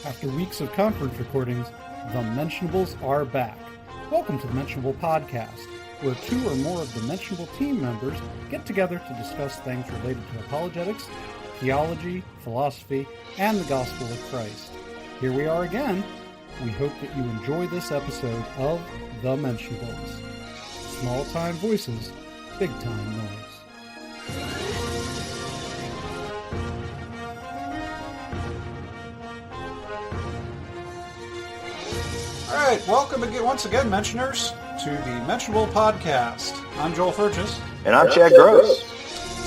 After weeks of conference recordings, the Mentionables are back. Welcome to the Mentionable Podcast, where two or more of the Mentionable team members get together to discuss things related to apologetics, theology, philosophy, and the gospel of Christ. Here we are again. We hope that you enjoy this episode of The Mentionables. Small-time voices, big-time noise. All right, welcome again, once again, Mentioners, to the Mentionable Podcast. I'm Joel Furches. And I'm Chad Gross.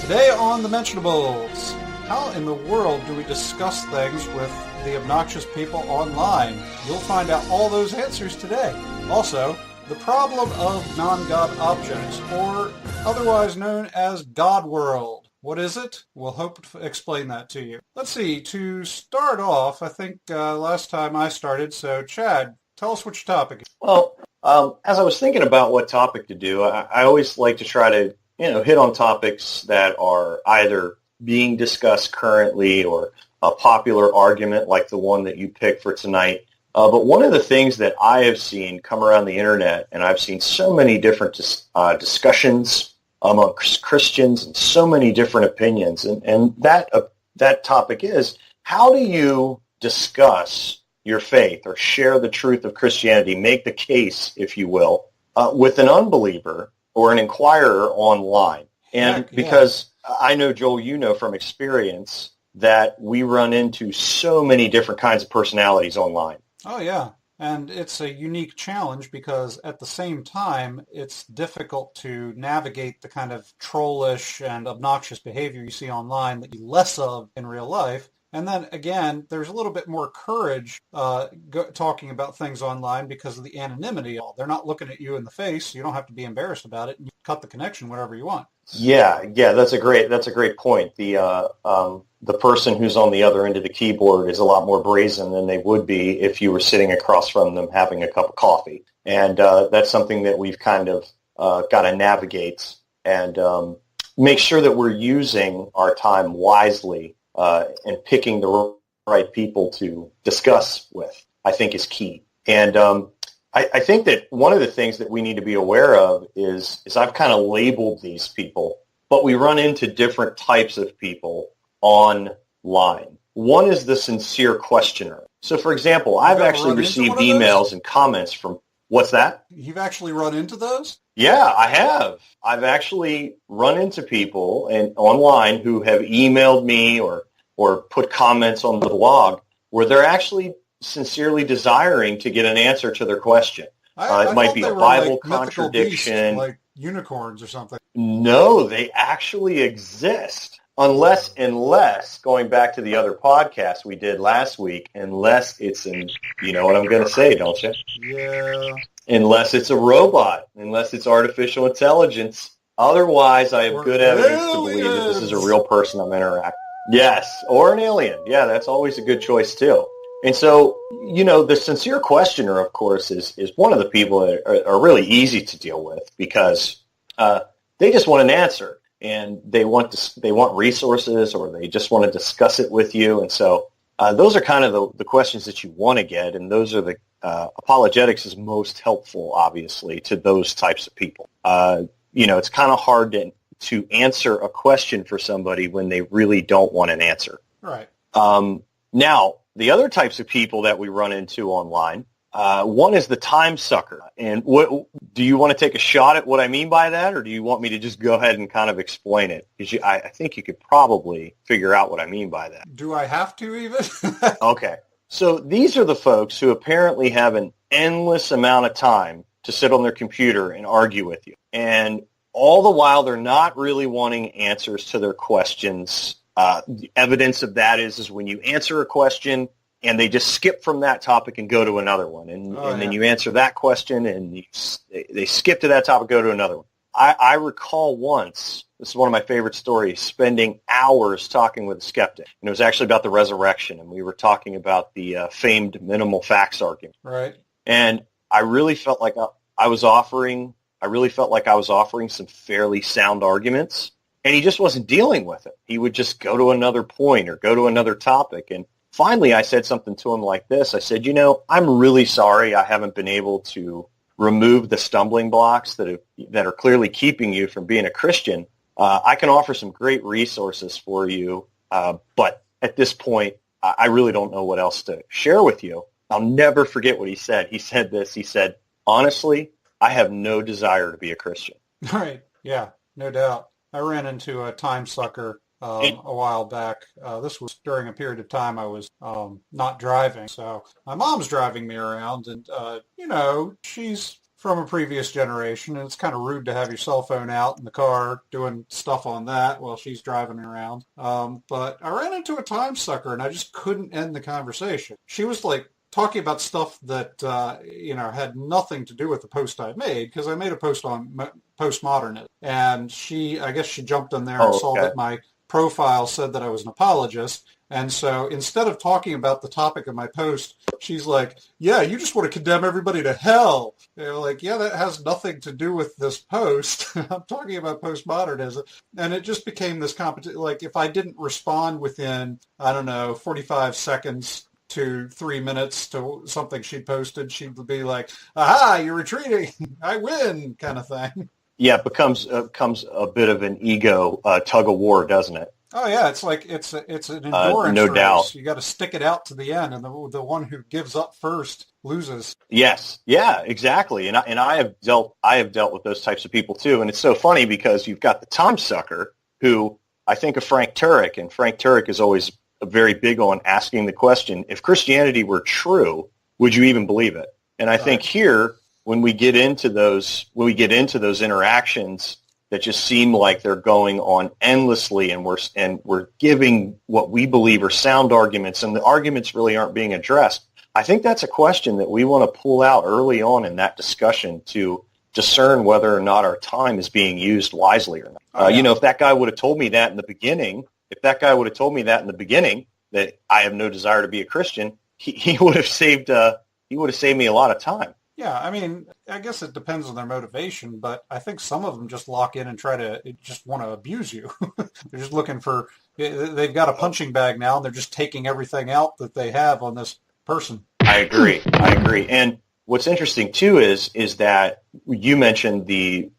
Today on the Mentionables, how in the world do we discuss things with the obnoxious people online? You'll find out all those answers today. Also, the problem of non-God objects, or otherwise known as God World. What is it? We'll hope to explain that to you. Let's see, to start off, I think last time I started, so Chad, tell us which topic. Well, as I was thinking about what topic to do, I always like to try to, hit on topics that are either being discussed currently or a popular argument like the one that you picked for tonight. But one of the things that I have seen come around the internet, and I've seen so many different discussions amongst Christians and so many different opinions, and that topic is, how do you discuss your faith or share the truth of Christianity, make the case, if you will, with an unbeliever or an inquirer online? And because I know, Joel, you know from experience that we run into so many different kinds of personalities online. Oh, yeah. And it's a unique challenge because at the same time, it's difficult to navigate the kind of trollish and obnoxious behavior you see online that you less of in real life. And then, again, there's a little bit more courage talking about things online because of the anonymity. They're not looking at you in the face, so you don't have to be embarrassed about it, and you cut the connection whenever you want. Yeah, that's a great point. The person who's on the other end of the keyboard is a lot more brazen than they would be if you were sitting across from them having a cup of coffee. And that's something that we've kind of got to navigate and make sure that we're using our time wisely and picking the right people to discuss with, I think, is key. And I think that one of the things that we need to be aware of is I've kind of labeled these people, but we run into different types of people online. One is the sincere questioner. So, for example, I've actually received emails and comments from, what's that? You've actually run into those? Yeah, I have. I've actually run into people online who have emailed me or put comments on the blog where they're actually sincerely desiring to get an answer to their question. It might be a Bible contradiction. Beasts, like unicorns or something. No, they actually exist. Unless, going back to the other podcast we did last week, unless it's you know what I'm going to say, don't you? Yeah. Unless it's a robot, unless it's artificial intelligence. Otherwise, I have good evidence to believe that this is a real person I'm interacting with. Yes, or an alien. Yeah, that's always a good choice, too. And so, the sincere questioner, of course, is one of the people that are really easy to deal with because they just want an answer. And they want resources, or they just want to discuss it with you. And so those are kind of the questions that you want to get, and those are the apologetics is most helpful, obviously, to those types of people. It's kind of hard to answer a question for somebody when they really don't want an answer. Right. Now, the other types of people that we run into online, one is the time sucker. And do you want to take a shot at what I mean by that, or do you want me to just go ahead and kind of explain it? Because I think you could probably figure out what I mean by that. Do I have to even? Okay. So these are the folks who apparently have an endless amount of time to sit on their computer and argue with you. And all the while, they're not really wanting answers to their questions. The evidence of that is when you answer a question, and they just skip from that topic and go to another one. And then you answer that question, and they skip to that topic, go to another one. I recall once, this is one of my favorite stories, spending hours talking with a skeptic. And it was actually about the resurrection, and we were talking about the famed minimal facts argument. Right. And I really felt like I was offering some fairly sound arguments, and he just wasn't dealing with it. He would just go to another point or go to another topic. And finally I said something to him like this. I said, I'm really sorry I haven't been able to remove the stumbling blocks that are clearly keeping you from being a Christian. I can offer some great resources for you, but at this point, I really don't know what else to share with you. I'll never forget what he said. He said this. He said, honestly, I have no desire to be a Christian. Right. Yeah, no doubt. I ran into a time sucker a while back. This was during a period of time I was not driving. So my mom's driving me around, and, she's from a previous generation, and it's kind of rude to have your cell phone out in the car doing stuff on that while she's driving around. But I ran into a time sucker, and I just couldn't end the conversation. She was like talking about stuff that, had nothing to do with the post I made, because I made a post on postmodernism. And I guess she jumped in there and saw that my profile said that I was an apologist. And so instead of talking about the topic of my post, she's like, yeah, you just want to condemn everybody to hell. Like, yeah, that has nothing to do with this post. I'm talking about postmodernism. And it just became this competition. Like, if I didn't respond within, 45 seconds to 3 minutes to something she posted, she'd be like, aha, you're retreating. I win, kind of thing. Yeah, it becomes a bit of an ego tug of war, doesn't it? Oh yeah, it's like it's an endurance no race. doubt. You got to stick it out to the end, and the one who gives up first loses. Yes, yeah, exactly. And I have dealt with those types of people too. And it's so funny because you've got the time sucker who I think of Frank Turek, and Frank Turek is always very big on asking the question: if Christianity were true, would you even believe it? And I think here, when we get into those interactions that just seem like they're going on endlessly, and we're giving what we believe are sound arguments, and the arguments really aren't being addressed. I think that's a question that we want to pull out early on in that discussion to discern whether or not our time is being used wisely or not. If that guy would have told me that in the beginning, that I have no desire to be a Christian, he would have saved me a lot of time. Yeah, I mean, I guess it depends on their motivation, but I think some of them just lock in and just want to abuse you. They're just looking they've got a punching bag now, and they're just taking everything out that they have on this person. I agree. And what's interesting too is that you mentioned the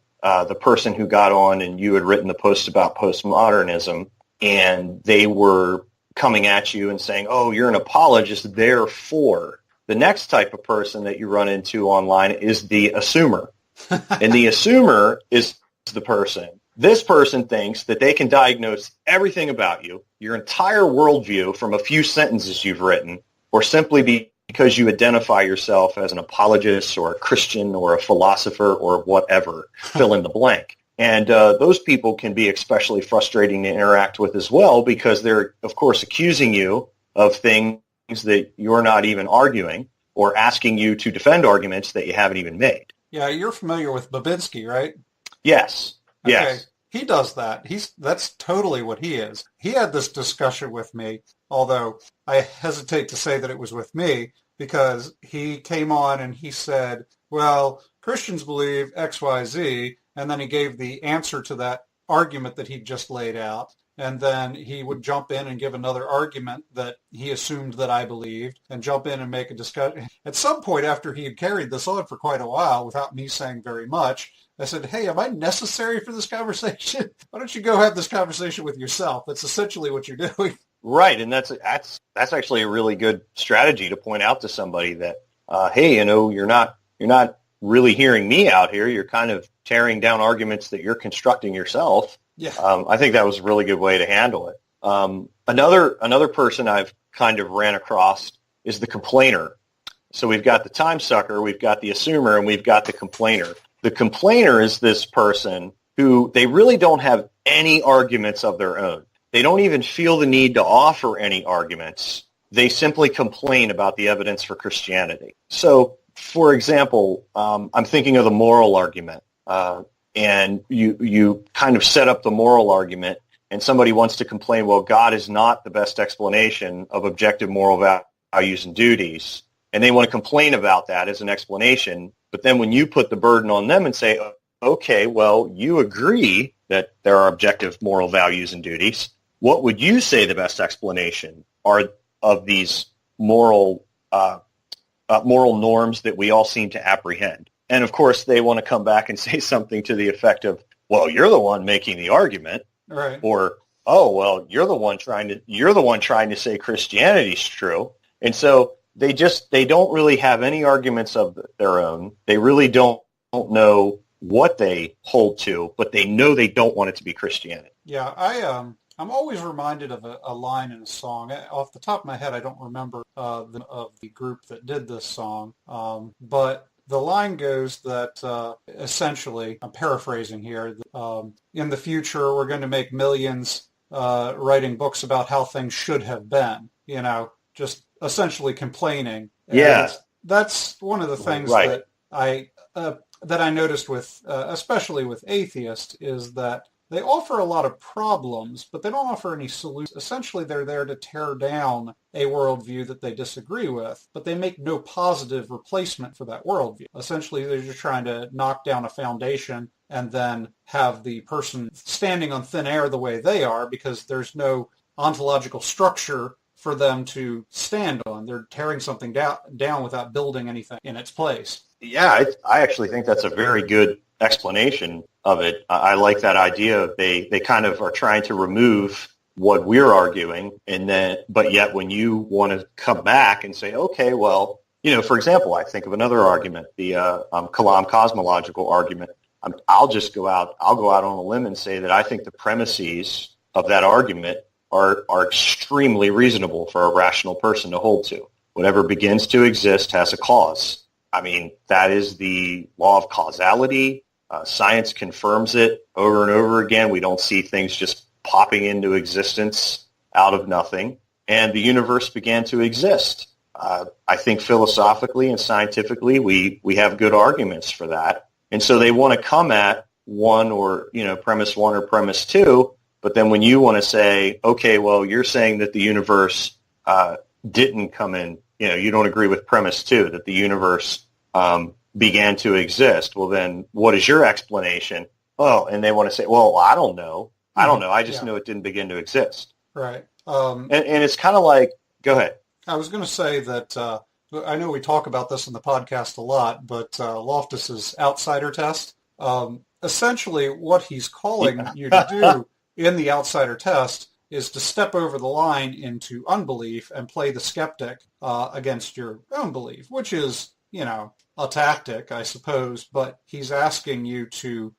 person who got on, and you had written the post about postmodernism, and they were coming at you and saying, "Oh, you're an apologist, therefore." The next type of person that you run into online is the assumer. And the assumer is the person. This person thinks that they can diagnose everything about you, your entire worldview, from a few sentences you've written, or simply because you identify yourself as an apologist or a Christian or a philosopher or whatever, fill in the blank. And those people can be especially frustrating to interact with as well, because they're, of course, accusing you of things that you're not even arguing, or asking you to defend arguments that you haven't even made. Yeah, you're familiar with Babinski, right? Yes. Okay. Yes. He does that. That's totally what he is. He had this discussion with me, although I hesitate to say that it was with me, because he came on and he said, well, Christians believe X, Y, Z, and then he gave the answer to that argument that he just laid out. And then he would jump in and give another argument that he assumed that I believed, and jump in and make a discussion. At some point, after he had carried this on for quite a while without me saying very much, I said, hey, am I necessary for this conversation? Why don't you go have this conversation with yourself? That's essentially what you're doing. Right, and that's actually a really good strategy to point out to somebody that, hey, you're not really hearing me out here. You're kind of tearing down arguments that you're constructing yourself. Yeah. I think that was a really good way to handle it. Another person I've kind of ran across is the complainer. So we've got the time sucker, we've got the assumer, and we've got the complainer. The complainer is this person who they really don't have any arguments of their own. They don't even feel the need to offer any arguments. They simply complain about the evidence for Christianity. So, for example, I'm thinking of the moral argument. And you kind of set up the moral argument, and somebody wants to complain, well, God is not the best explanation of objective moral values and duties. And they want to complain about that as an explanation. But then when you put the burden on them and say, okay, well, you agree that there are objective moral values and duties, what would you say the best explanation are of these moral moral norms that we all seem to apprehend. And of course, they want to come back and say something to the effect of, "Well, you're the one making the argument," Right. or, "Oh, well, you're the one trying to say Christianity's true." And so they don't really have any arguments of their own. They really don't know what they hold to, but they know they don't want it to be Christianity. Yeah, I'm always reminded of a line in a song. Off the top of my head, I don't remember of the group that did this song, but the line goes that essentially, I'm paraphrasing here, in the future we're going to make millions writing books about how things should have been. Just essentially complaining. Yeah, and that's one of the things right. that I noticed with, especially with atheists, is that they offer a lot of problems, but they don't offer any solutions. Essentially, they're there to tear down a worldview that they disagree with, but they make no positive replacement for that worldview. Essentially, they're just trying to knock down a foundation and then have the person standing on thin air the way they are, because there's no ontological structure for them to stand on. They're tearing something down without building anything in its place. Yeah, I actually think that's a very good explanation of it. I like that idea. They kind of are trying to remove what we're arguing, but yet when you want to come back and say, okay, well, for example, I think of another argument, the Kalam cosmological argument. I'll go out on a limb and say that I think the premises of that argument are extremely reasonable for a rational person to hold to. Whatever begins to exist has a cause. I mean, that is the law of causality. Science confirms it over and over again. We don't see things just popping into existence out of nothing. And the universe began to exist. I think philosophically and scientifically, we have good arguments for that. And so they want to come at one or, premise one or premise two. But then when you want to say, okay, well, you're saying that the universe didn't come in, you don't agree with premise two, that the universe began to exist. Well, then what is your explanation? Oh, and they want to say, well, I don't know. I just know it didn't begin to exist. Right. And it's kind of like, go ahead. I was going to say that I know we talk about this in the podcast a lot, but Loftus's outsider test, essentially what he's calling you to do in the outsider test is to step over the line into unbelief and play the skeptic against your own belief, which is, a tactic, I suppose, but he's asking you to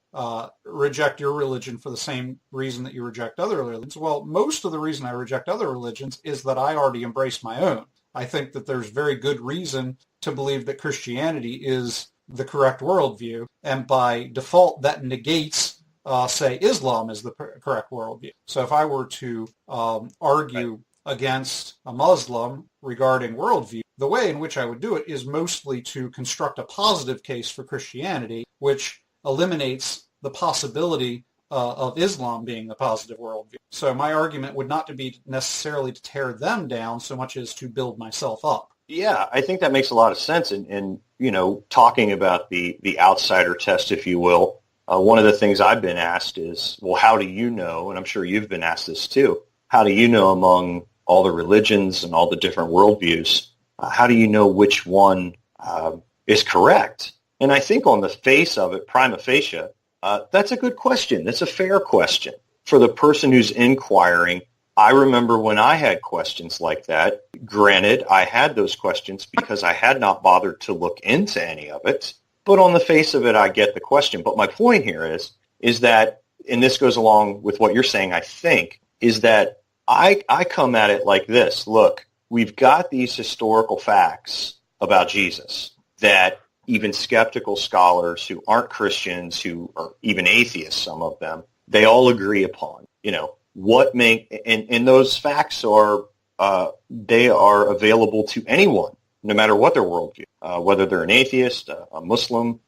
reject your religion for the same reason that you reject other religions. Well, most of the reason I reject other religions is that I already embrace my own. I think that there's very good reason to believe that Christianity is the correct worldview, and by default that negates say Islam is the correct worldview. So if I were to argue against a Muslim regarding worldview, the way in which I would do it is mostly to construct a positive case for Christianity, which eliminates the possibility of Islam being the positive worldview. So my argument would not to be necessarily to tear them down so much as to build myself up. Yeah, I think that makes a lot of sense. And talking about the outsider test, if you will, one of the things I've been asked is, well, how do you know, and I'm sure you've been asked this too, how do you know among all the religions and all the different worldviews, how do you know which one is correct? And I think on the face of it, prima facie, that's a good question. That's a fair question. For the person who's inquiring, I remember when I had questions like that. Granted, I had those questions because I had not bothered to look into any of it. But on the face of it, I get the question. But my point here is that, and this goes along with what you're saying, I think, is that I come at it like this. Look, we've got these historical facts about Jesus that even skeptical scholars who aren't Christians, who are even atheists, some of them, they all agree upon. And those facts are they are available to anyone, no matter what their worldview, whether they're an atheist, a Muslim,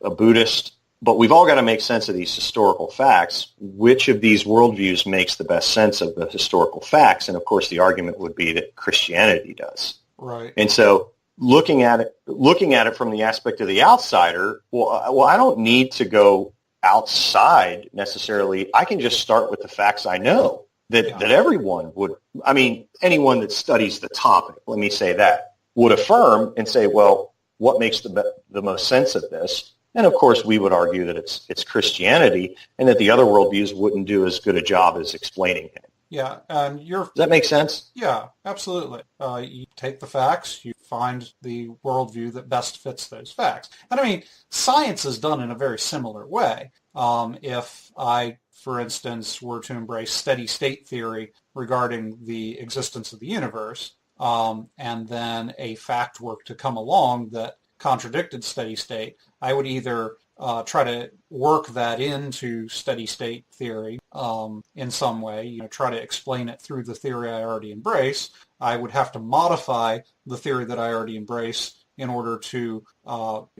a Buddhist. But we've all got to make sense of these historical facts. Which of these worldviews makes the best sense of the historical facts? And of course, the argument would be that Christianity does. Right. And so, looking at it from the aspect of the outsider, well, I don't need to go outside necessarily. I can just start with the facts I know. that everyone would, I mean, anyone that studies the topic, let me say that, would affirm and say, well, what makes the most sense of this? And of course, we would argue that it's Christianity and that the other worldviews wouldn't do as good a job as explaining it. Yeah, and Does that make sense? Yeah, absolutely. You take the facts, you find the worldview that best fits those facts. And I mean, science is done in a very similar way. If I, for instance, were to embrace steady state theory regarding the existence of the universe, and then a fact were to come along that contradicted steady state, I would either try to work that into steady state theory in some way, try to explain it through the theory I already embrace. I would have to modify the theory that I already embrace in order to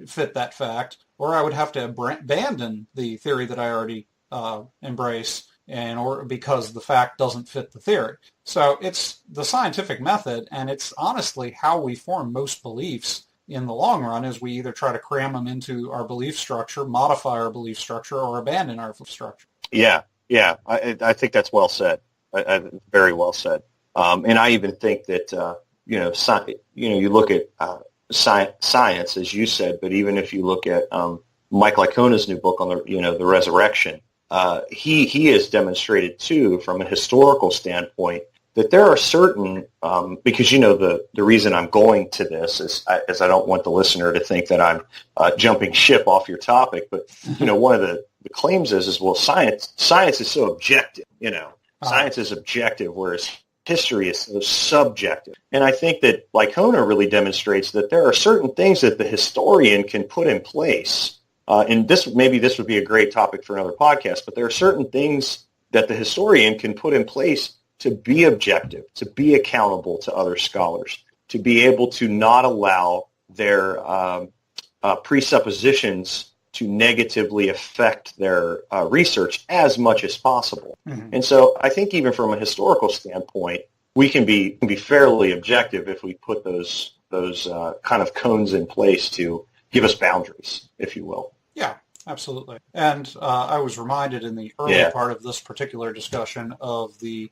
fit that fact, or I would have to abandon the theory that I already embrace because the fact doesn't fit the theory. So it's the scientific method, and it's honestly how we form most beliefs in the long run, is we either try to cram them into our belief structure, modify our belief structure, or abandon our belief structure. Yeah. I think that's well said. Very well said. And I even think that you look at science, as you said, but even if you look at Mike Licona's new book on the resurrection, he has demonstrated too, from a historical standpoint, that there are certain, because the reason I'm going to this is I don't want the listener to think that I'm jumping ship off your topic, but one of the claims is well, science is so objective, science is objective, whereas history is so subjective. And I think that Licona really demonstrates that there are certain things that the historian can put in place. And this would be a great topic for another podcast, but there are certain things that the historian can put in place to be objective, to be accountable to other scholars, to be able to not allow their presuppositions to negatively affect their research as much as possible. Mm-hmm. And so I think even from a historical standpoint, we can be fairly objective if we put those kind of cones in place to give us boundaries, if you will. Yeah. Absolutely. And I was reminded in the early part of this particular discussion of the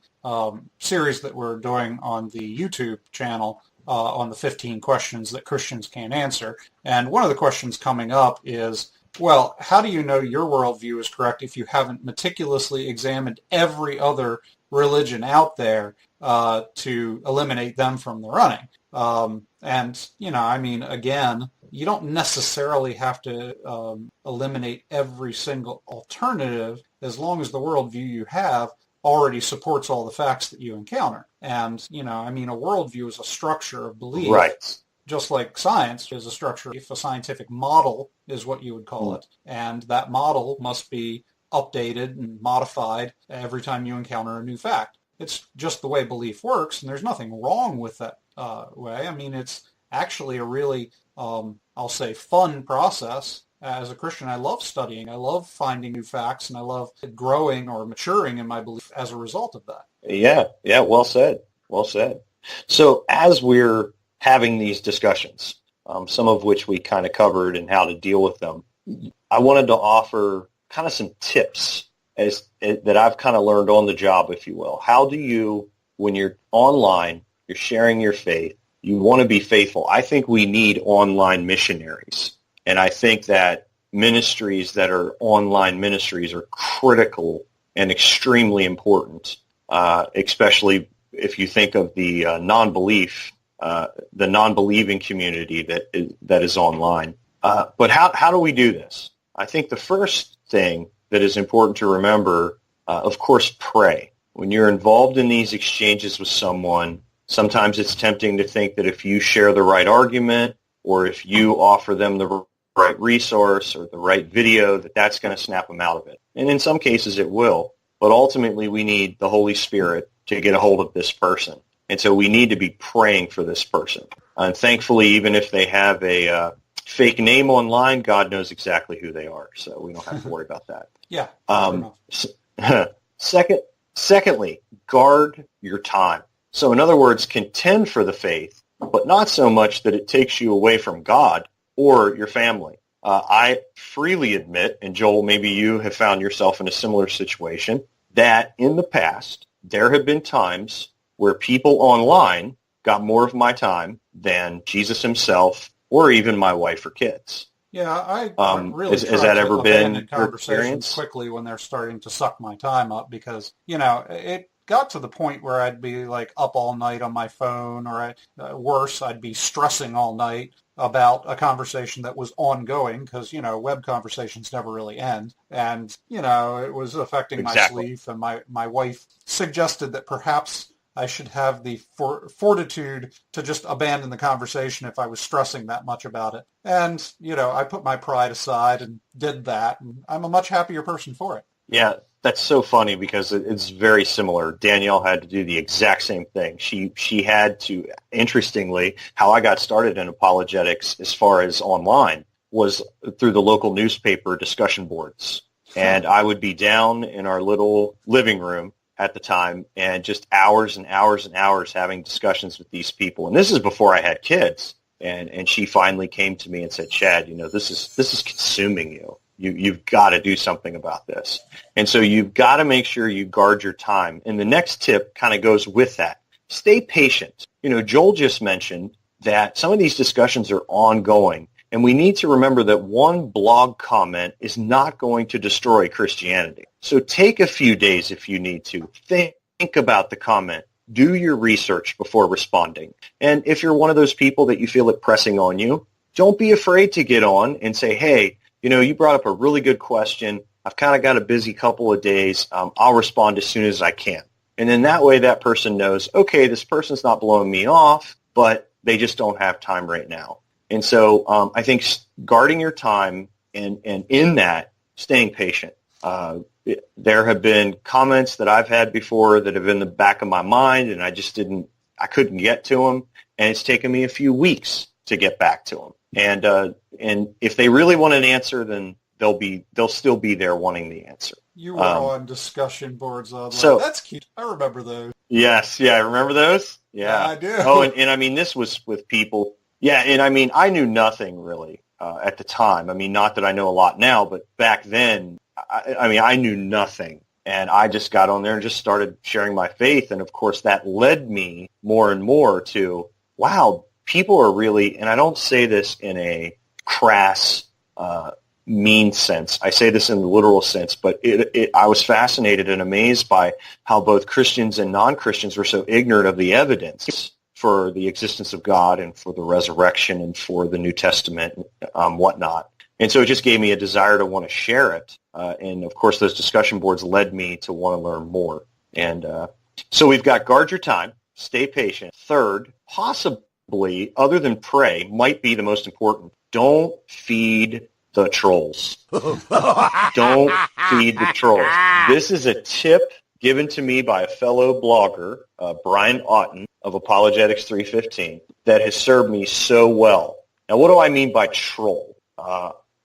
series that we're doing on the YouTube channel on the 15 questions that Christians can't answer. And one of the questions coming up is, well, how do you know your worldview is correct if you haven't meticulously examined every other religion out there to eliminate them from the running? Again, you don't necessarily have to eliminate every single alternative as long as the worldview you have already supports all the facts that you encounter. And, a worldview is a structure of belief. Right. Just like science is a structure, if a scientific model is what you would call it. And that model must be updated and modified every time you encounter a new fact. It's just the way belief works, and there's nothing wrong with that way. It's actually a really, I'll say, fun process. As a Christian, I love studying. I love finding new facts, and I love growing or maturing in my belief as a result of that. Yeah, well said. Well said. So as we're having these discussions, some of which we kind of covered and how to deal with them, I wanted to offer kind of some tips that I've kind of learned on the job, if you will. How do you, when you're online, you're sharing your faith, you want to be faithful. I think we need online missionaries. And I think that ministries that are online ministries are critical and extremely important, especially if you think of the non-believing community that is online. But how do we do this? I think the first thing that is important to remember, of course, pray. When you're involved in these exchanges with someone, sometimes it's tempting to think that if you share the right argument or if you offer them the right resource or the right video, that's going to snap them out of it. And in some cases it will. But ultimately we need the Holy Spirit to get a hold of this person. And so we need to be praying for this person. And thankfully, even if they have a fake name online, God knows exactly who they are. So we don't have to worry about that. Yeah. Secondly, guard your time. So in other words, contend for the faith, but not so much that it takes you away from God or your family. I freely admit, and Joel, maybe you have found yourself in a similar situation, that in the past, there have been times where people online got more of my time than Jesus himself or even my wife or kids. Yeah, I really has try that to ever been abandon your conversations experience? quickly when they're starting to suck my time up because, it got to the point where I'd be like up all night on my phone or worse, I'd be stressing all night about a conversation that was ongoing because, web conversations never really end. And, it was affecting my Exactly. sleep. And my wife suggested that perhaps I should have the fortitude to just abandon the conversation if I was stressing that much about it. And, I put my pride aside and did that. And I'm a much happier person for it. Yeah, that's so funny because it's very similar. Danielle had to do the exact same thing. She had to, interestingly, how I got started in apologetics as far as online was through the local newspaper discussion boards. And I would be down in our little living room at the time and just hours and hours and hours having discussions with these people. And this is before I had kids. And she finally came to me and said, Chad, this is consuming you. You've got to do something about this. And so you've got to make sure you guard your time. And the next tip kind of goes with that. Stay patient. Joel just mentioned that some of these discussions are ongoing. And we need to remember that one blog comment is not going to destroy Christianity. So take a few days if you need to. Think about the comment. Do your research before responding. And if you're one of those people that you feel it pressing on you, don't be afraid to get on and say, hey, you brought up a really good question. I've kind of got a busy couple of days. I'll respond as soon as I can. And then that way that person knows, okay, this person's not blowing me off, but they just don't have time right now. And so I think guarding your time and in that, staying patient. There have been comments that I've had before that have in the back of my mind, and I couldn't get to them. And it's taken me a few weeks to get back to them. And if they really want an answer, then they'll still be there wanting the answer. You were on discussion boards. That's cute. I remember those. Yes. Yeah. Remember those? Yeah. I do. Oh, and I mean, this was with people. Yeah. And I mean, I knew nothing really at the time. I mean, not that I know a lot now, but back then, I knew nothing. And I just got on there and just started sharing my faith. And of course, that led me more and more to, wow, people are really, and I don't say this in a crass, mean sense. I say this in the literal sense, but I was fascinated and amazed by how both Christians and non-Christians were so ignorant of the evidence for the existence of God and for the resurrection and for the New Testament, whatnot. And so it just gave me a desire to want to share it. And of course, those discussion boards led me to want to learn more. And so we've got guard your time, stay patient. Third, possibly, other than pray, might be the most important. Don't feed the trolls. Don't feed the trolls. This is a tip given to me by a fellow blogger, Brian Otten of Apologetics 315, that has served me so well. Now, what do I mean by troll?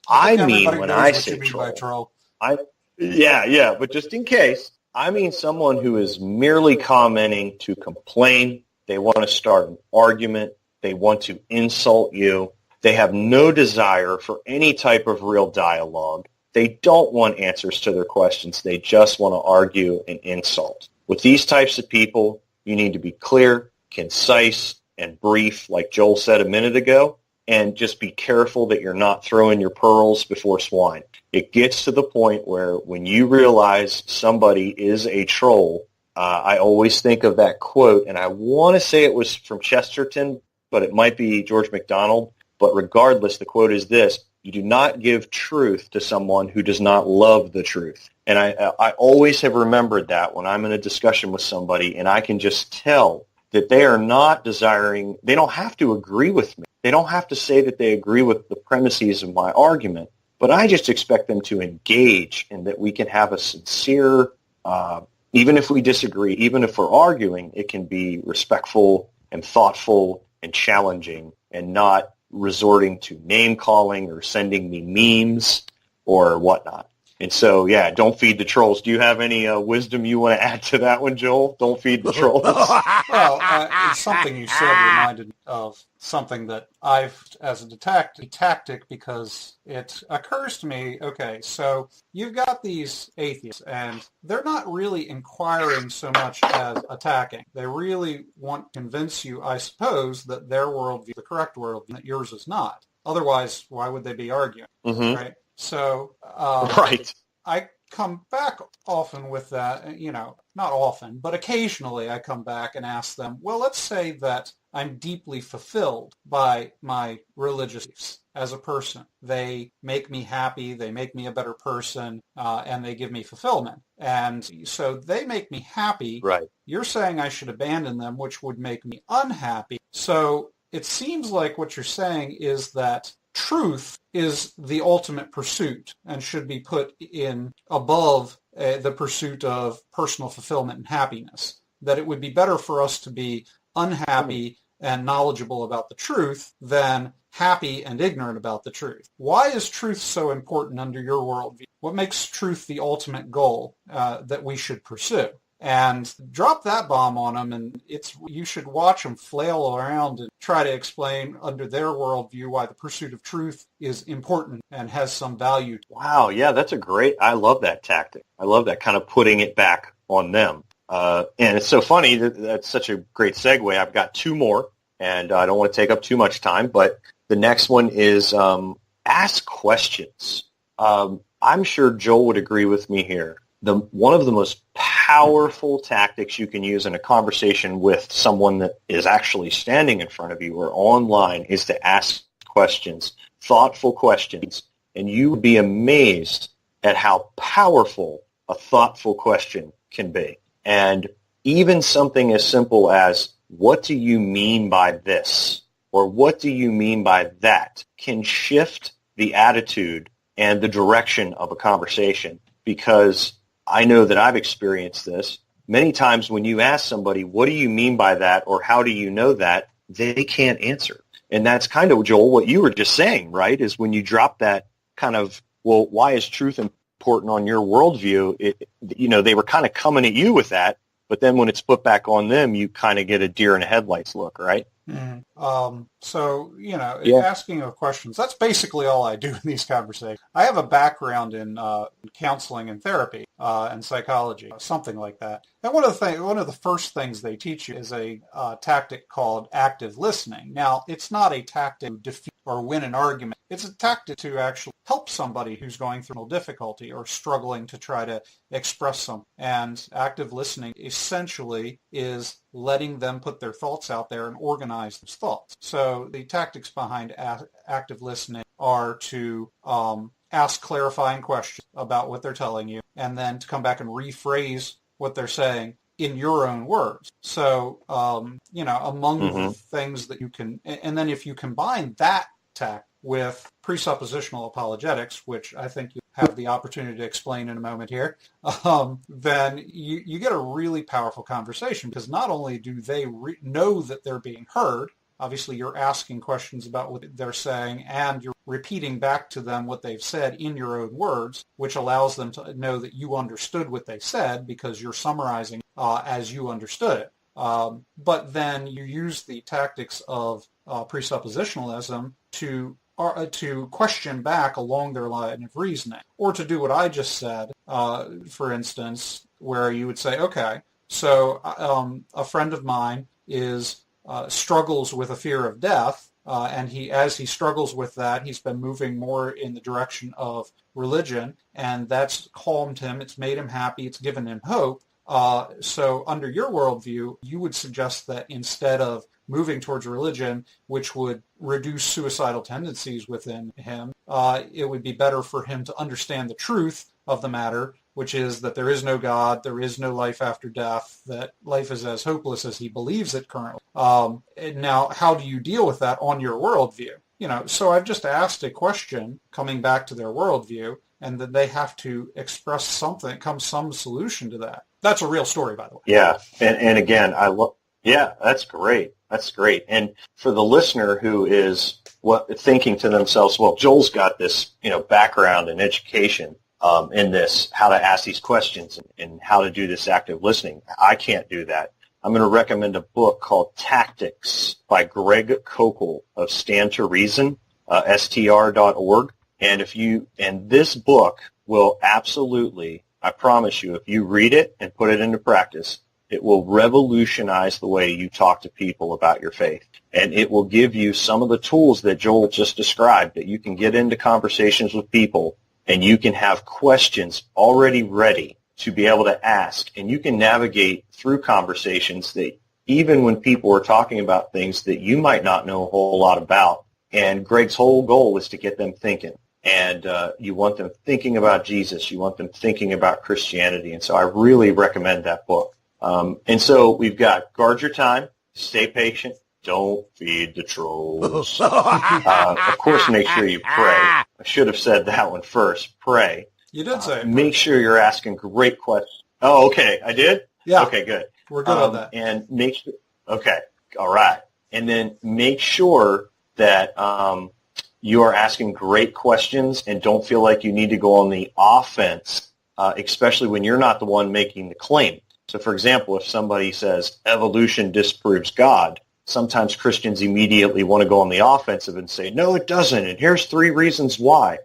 I mean, when I say troll, but just in case, I mean someone who is merely commenting to complain. They want to start an argument. They want to insult you. They have no desire for any type of real dialogue. They don't want answers to their questions. They just want to argue and insult. With these types of people, you need to be clear, concise, and brief, like Joel said a minute ago, and just be careful that you're not throwing your pearls before swine. It gets to the point where when you realize somebody is a troll, I always think of that quote, and I want to say it was from Chesterton, but it might be George MacDonald. But regardless, the quote is this: you do not give truth to someone who does not love the truth. And I always have remembered that when I'm in a discussion with somebody and I can just tell that they are not desiring, they don't have to agree with me. They don't have to say that they agree with the premises of my argument, but I just expect them to engage and that we can have a sincere, even if we disagree, even if we're arguing, it can be respectful and thoughtful and challenging and not resorting to name calling or sending me memes or whatnot. And so, yeah, don't feed the trolls. Do you have any wisdom you want to add to that one, Joel? Don't feed the trolls. Well, it's something you said reminded me of something that I've, as a tactic, because it occurs to me, okay, so you've got these atheists, and they're not really inquiring so much as attacking. They really want to convince you, I suppose, that their worldview is the correct worldview, that yours is not. Otherwise, why would they be arguing, right? So, Right. I come back often with that, not often, but occasionally I come back and ask them, well, let's say that I'm deeply fulfilled by my religious beliefs as a person. They make me happy, they make me a better person, and they give me fulfillment. And so they make me happy. Right. You're saying I should abandon them, which would make me unhappy. So it seems like what you're saying is that truth is the ultimate pursuit and should be put in above the pursuit of personal fulfillment and happiness. That it would be better for us to be unhappy and knowledgeable about the truth than happy and ignorant about the truth. Why is truth so important under your worldview? What makes truth the ultimate goal that we should pursue? And drop that bomb on them, and you should watch them flail around and try to explain under their worldview why the pursuit of truth is important and has some value. Wow, yeah, I love that tactic. I love that kind of putting it back on them. And it's so funny, that's such a great segue. I've got two more, and I don't want to take up too much time, but the next one is ask questions. I'm sure Joel would agree with me here. One of the most powerful tactics you can use in a conversation with someone that is actually standing in front of you or online is to ask questions, thoughtful questions, and you would be amazed at how powerful a thoughtful question can be. And even something as simple as, what do you mean by this? Or what do you mean by that? Can shift the attitude and the direction of a conversation, because I know that I've experienced this. Many times when you ask somebody, what do you mean by that, or how do you know that, they can't answer. And that's kind of, Joel, what you were just saying, right, is when you drop that kind of, well, why is truth important on your worldview? They were kind of coming at you with that, but then when it's put back on them, you kind of get a deer in the headlights look, right? Mm-hmm. Asking of questions, that's basically all I do in these conversations. I have a background in counseling and therapy and psychology, something like that. And one of the first things they teach you is a tactic called active listening. Now, it's not a tactic to defeat or win an argument. It's a tactic to actually help somebody who's going through difficulty or struggling to try to express something. And active listening essentially is letting them put their thoughts out there and organize those thoughts. So the tactics behind active listening are to ask clarifying questions about what they're telling you, and then to come back and rephrase what they're saying in your own words. So, among the things that you can, and then if you combine that tact with presuppositional apologetics, which I think you have the opportunity to explain in a moment here, then you get a really powerful conversation, because not only do they know that they're being heard, obviously you're asking questions about what they're saying, and you're repeating back to them what they've said in your own words, which allows them to know that you understood what they said because you're summarizing as you understood it. But then you use the tactics of presuppositionalism to question back along their line of reasoning, or to do what I just said, for instance, where you would say, okay, so a friend of mine struggles with a fear of death, and as he struggles with that, he's been moving more in the direction of religion, and that's calmed him, it's made him happy, it's given him hope. So under your worldview, you would suggest that instead of moving towards religion, which would reduce suicidal tendencies within him, it would be better for him to understand the truth of the matter, which is that there is no God, there is no life after death, that life is as hopeless as he believes it currently. Now, how do you deal with that on your worldview? So I've just asked a question coming back to their worldview, and then they have to express something, some solution to that. That's a real story, by the way. Yeah, and again, yeah, that's great. That's great. And for the listener who is thinking to themselves, well, Joel's got this, background in education. in this, how to ask these questions and how to do this active listening. I can't do that. I'm going to recommend a book called Tactics by Greg Kokel of Stand to Reason, str.org. And this book will absolutely, I promise you, if you read it and put it into practice, it will revolutionize the way you talk to people about your faith. And it will give you some of the tools that Joel just described, that you can get into conversations with people and you can have questions already ready to be able to ask. And you can navigate through conversations that even when people are talking about things that you might not know a whole lot about. And Greg's whole goal is to get them thinking. And you want them thinking about Jesus. You want them thinking about Christianity. And so I really recommend that book. And so we've got guard your time, stay patient, don't feed the trolls. Of course, make sure you pray. I should have said that one first. Pray. You did say it. Make sure you're asking great questions. Oh, okay. I did? Yeah. Okay, good. We're good on that. And make sure, okay, all right. And then make sure that you are asking great questions and don't feel like you need to go on the offense, especially when you're not the one making the claim. So, for example, if somebody says evolution disproves God, sometimes Christians immediately want to go on the offensive and say, no, it doesn't, and here's 3 reasons why.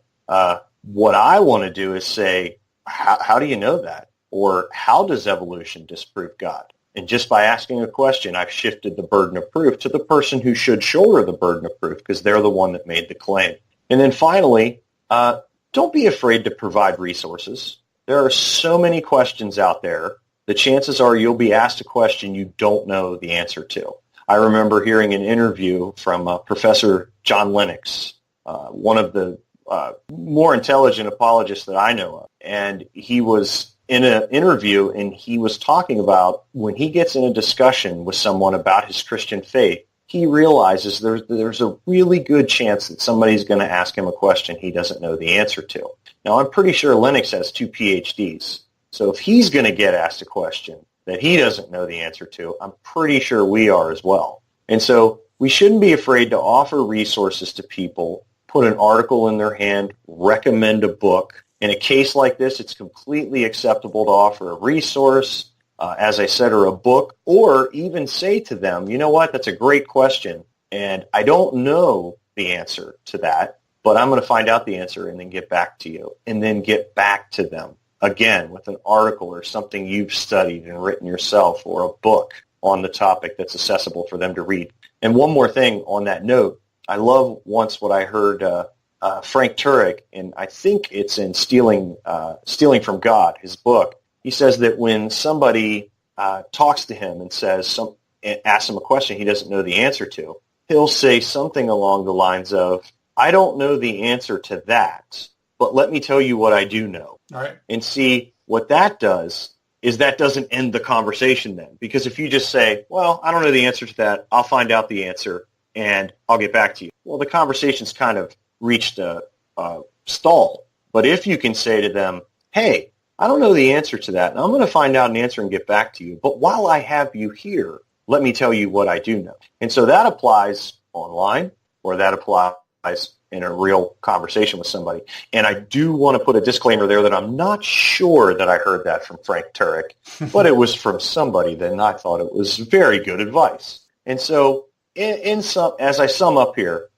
What I want to do is say, how do you know that? Or how does evolution disprove God? And just by asking a question, I've shifted the burden of proof to the person who should shoulder the burden of proof because they're the one that made the claim. And then finally, don't be afraid to provide resources. There are so many questions out there. The chances are you'll be asked a question you don't know the answer to. I remember hearing an interview from Professor John Lennox, one of the more intelligent apologists that I know of. And he was in an interview and he was talking about when he gets in a discussion with someone about his Christian faith, he realizes there's a really good chance that somebody's going to ask him a question he doesn't know the answer to. Now, I'm pretty sure Lennox has 2 PhDs. So if he's going to get asked a question that he doesn't know the answer to, I'm pretty sure we are as well. And so we shouldn't be afraid to offer resources to people, put an article in their hand, recommend a book. In a case like this, it's completely acceptable to offer a resource, as I said, or a book, or even say to them, you know what, that's a great question, and I don't know the answer to that, but I'm going to find out the answer and then get back to you, and then get back to them, again, with an article or something you've studied and written yourself, or a book on the topic that's accessible for them to read. And one more thing on that note, I love once what I heard Frank Turek, and I think it's in Stealing from God, his book. He says that when somebody talks to him and asks him a question he doesn't know the answer to, he'll say something along the lines of, I don't know the answer to that, but let me tell you what I do know. All right. And see, what that does is that doesn't end the conversation then. Because if you just say, well, I don't know the answer to that, I'll find out the answer, and I'll get back to you. Well, the conversation's kind of reached a stall. But if you can say to them, hey, I don't know the answer to that, and I'm going to find out an answer and get back to you. But while I have you here, let me tell you what I do know. And so that applies online, or that applies in a real conversation with somebody. And I do want to put a disclaimer there that I'm not sure that I heard that from Frank Turek, but it was from somebody that I thought it was very good advice. And so as I sum up here,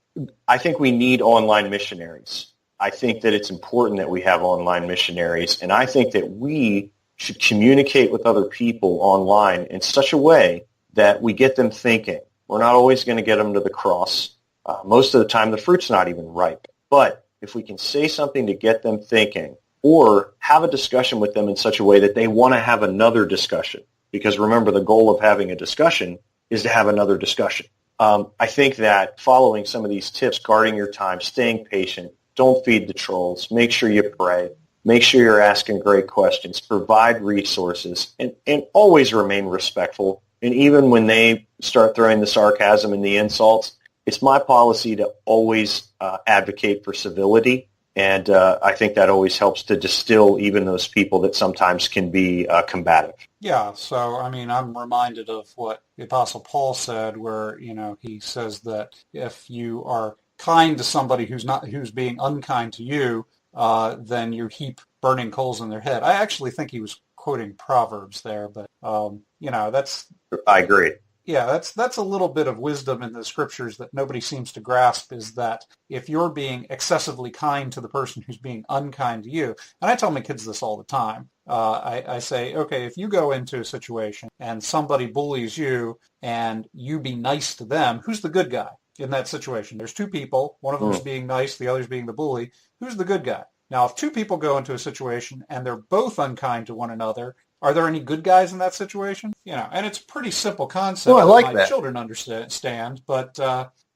I think we need online missionaries. I think that it's important that we have online missionaries, and I think that we should communicate with other people online in such a way that we get them thinking. We're not always going to get them to the cross. Most of the time, the fruit's not even ripe. But if we can say something to get them thinking, or have a discussion with them in such a way that they want to have another discussion, because remember, the goal of having a discussion is to have another discussion. I think that following some of these tips, guarding your time, staying patient, don't feed the trolls, make sure you pray, make sure you're asking great questions, provide resources, and always remain respectful. And even when they start throwing the sarcasm and the insults, it's my policy to always advocate for civility, and I think that always helps to distill even those people that sometimes can be combative. Yeah, so, I mean, I'm reminded of what the Apostle Paul said, where, he says that if you are kind to somebody who's being unkind to you, then you heap burning coals in their head. I actually think he was quoting Proverbs there, but that's I agree. yeah, that's a little bit of wisdom in the scriptures that nobody seems to grasp, is that if you're being excessively kind to the person who's being unkind to you, and I tell my kids this all the time, I say, okay, if you go into a situation and somebody bullies you and you be nice to them, who's the good guy in that situation? There's two people, one of them is being nice, the other's being the bully. Who's the good guy? Now, if two people go into a situation and they're both unkind to one another, are there any good guys in that situation? And it's a pretty simple concept I like that my that. children understand, but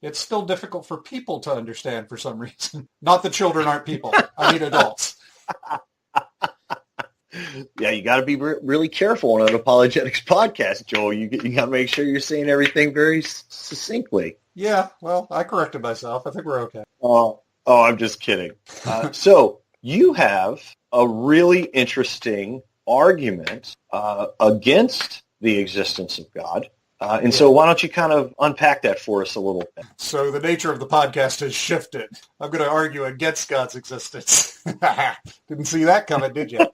it's still difficult for people to understand for some reason. Not that children aren't people. I mean adults. Yeah, you got to be really careful on an apologetics podcast, Joel. You got to make sure you're saying everything very succinctly. Yeah, well, I corrected myself. I think we're okay. Oh, I'm just kidding. So you have a really interesting argument against the existence of God. So why don't you kind of unpack that for us a little bit? So the nature of the podcast has shifted. I'm going to argue against God's existence. Didn't see that coming, did you?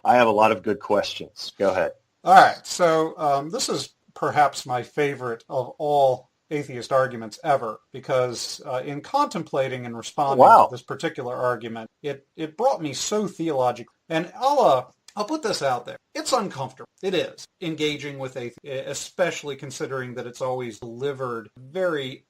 I have a lot of good questions. Go ahead. All right. So this is perhaps my favorite of all atheist arguments ever, because in contemplating and responding to this particular argument, it brought me so theologically. And I'll put this out there. It's uncomfortable. It is, engaging with atheists, especially considering that it's always delivered very,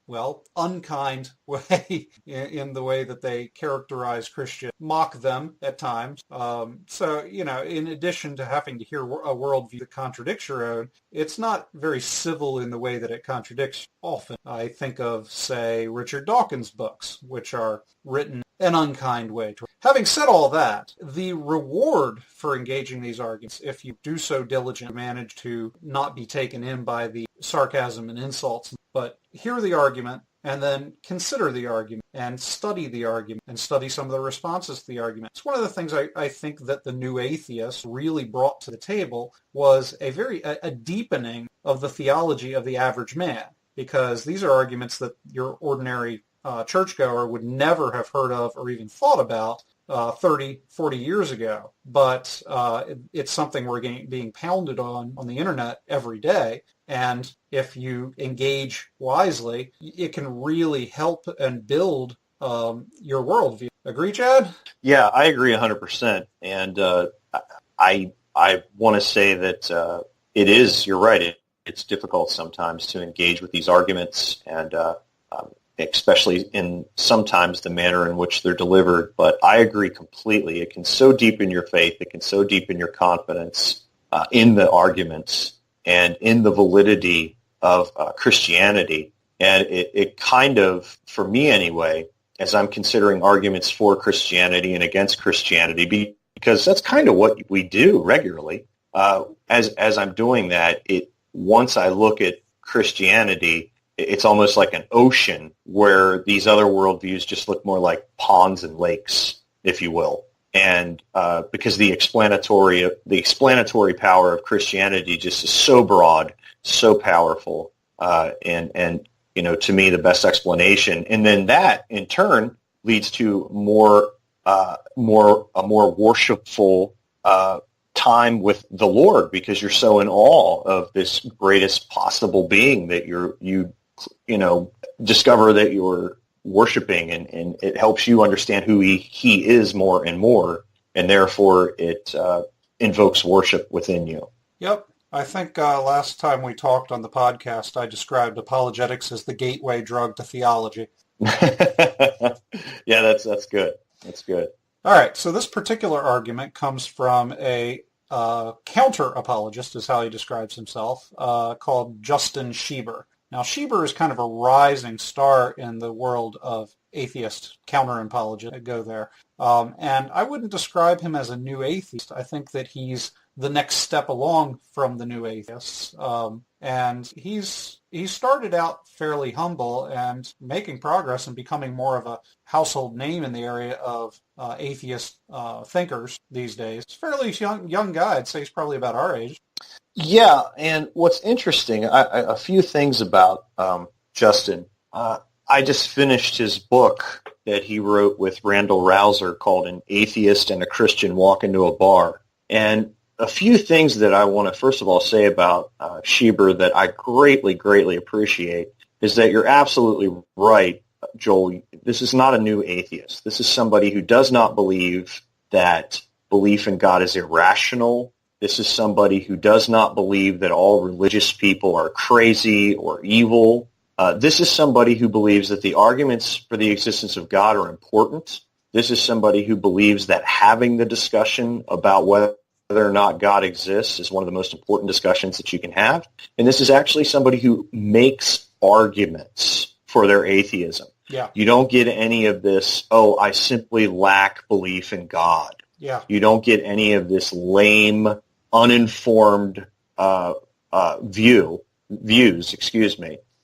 unkind way in the way that they characterize Christians, mock them at times. In addition to having to hear a worldview that contradicts your own, it's not very civil in the way that it contradicts often. I think of, say, Richard Dawkins' books, which are written an unkind way. Having said all that, the reward for engaging these arguments, if you do so diligently, manage to not be taken in by the sarcasm and insults, but hear the argument and then consider the argument and study the argument and study some of the responses to the argument. It's one of the things I think that the new atheists really brought to the table was a deepening of the theology of the average man, because these are arguments that your ordinary churchgoer would never have heard of or even thought about 30, 40 years ago. But it's something we're being pounded on the internet every day. And if you engage wisely, it can really help and build your worldview. Agree, Chad? Yeah, I agree 100%. And I want to say that it is, you're right, it's difficult sometimes to engage with these arguments, and especially in sometimes the manner in which they're delivered. But I agree completely. It can so deepen your faith. It can so deepen your confidence in the arguments and in the validity of Christianity. And it kind of, for me anyway, as I'm considering arguments for Christianity and against Christianity, because that's kind of what we do regularly. As I'm doing that, once I look at Christianity, it's almost like an ocean where these other worldviews just look more like ponds and lakes, if you will. And because the explanatory power of Christianity just is so broad, so powerful, and to me the best explanation. And then that in turn leads to a more worshipful time with the Lord, because you're so in awe of this greatest possible being that you discover that you're worshiping, and it helps you understand who he is more and more, and therefore it invokes worship within you. Yep. I think last time we talked on the podcast, I described apologetics as the gateway drug to theology. Yeah, that's good. That's good. All right. So this particular argument comes from a counter-apologist, is how he describes himself, called Justin Schieber. Now, Schieber is kind of a rising star in the world of atheist counter-apologists. Go there. And I wouldn't describe him as a new atheist. I think that he's the next step along from the new atheists. And he started out fairly humble and making progress and becoming more of a household name in the area of atheist thinkers these days. He's a fairly young guy. I'd say he's probably about our age. Yeah, and what's interesting, a few things about Justin. I just finished his book. that he wrote with Randall Rouser called An Atheist and a Christian Walk into a Bar. And a few things that I want to first of all say about Schieber that I greatly, greatly appreciate is that you're absolutely right, Joel. This is not a new atheist. This is somebody who does not believe that belief in God is irrational. This is somebody who does not believe that all religious people are crazy or evil. This is somebody who believes that the arguments for the existence of God are important. This is somebody who believes that having the discussion about whether or not God exists is one of the most important discussions that you can have. And this is actually somebody who makes arguments for their atheism. Yeah. You don't get any of this, oh, I simply lack belief in God. Yeah. You don't get any of this lame, uninformed views.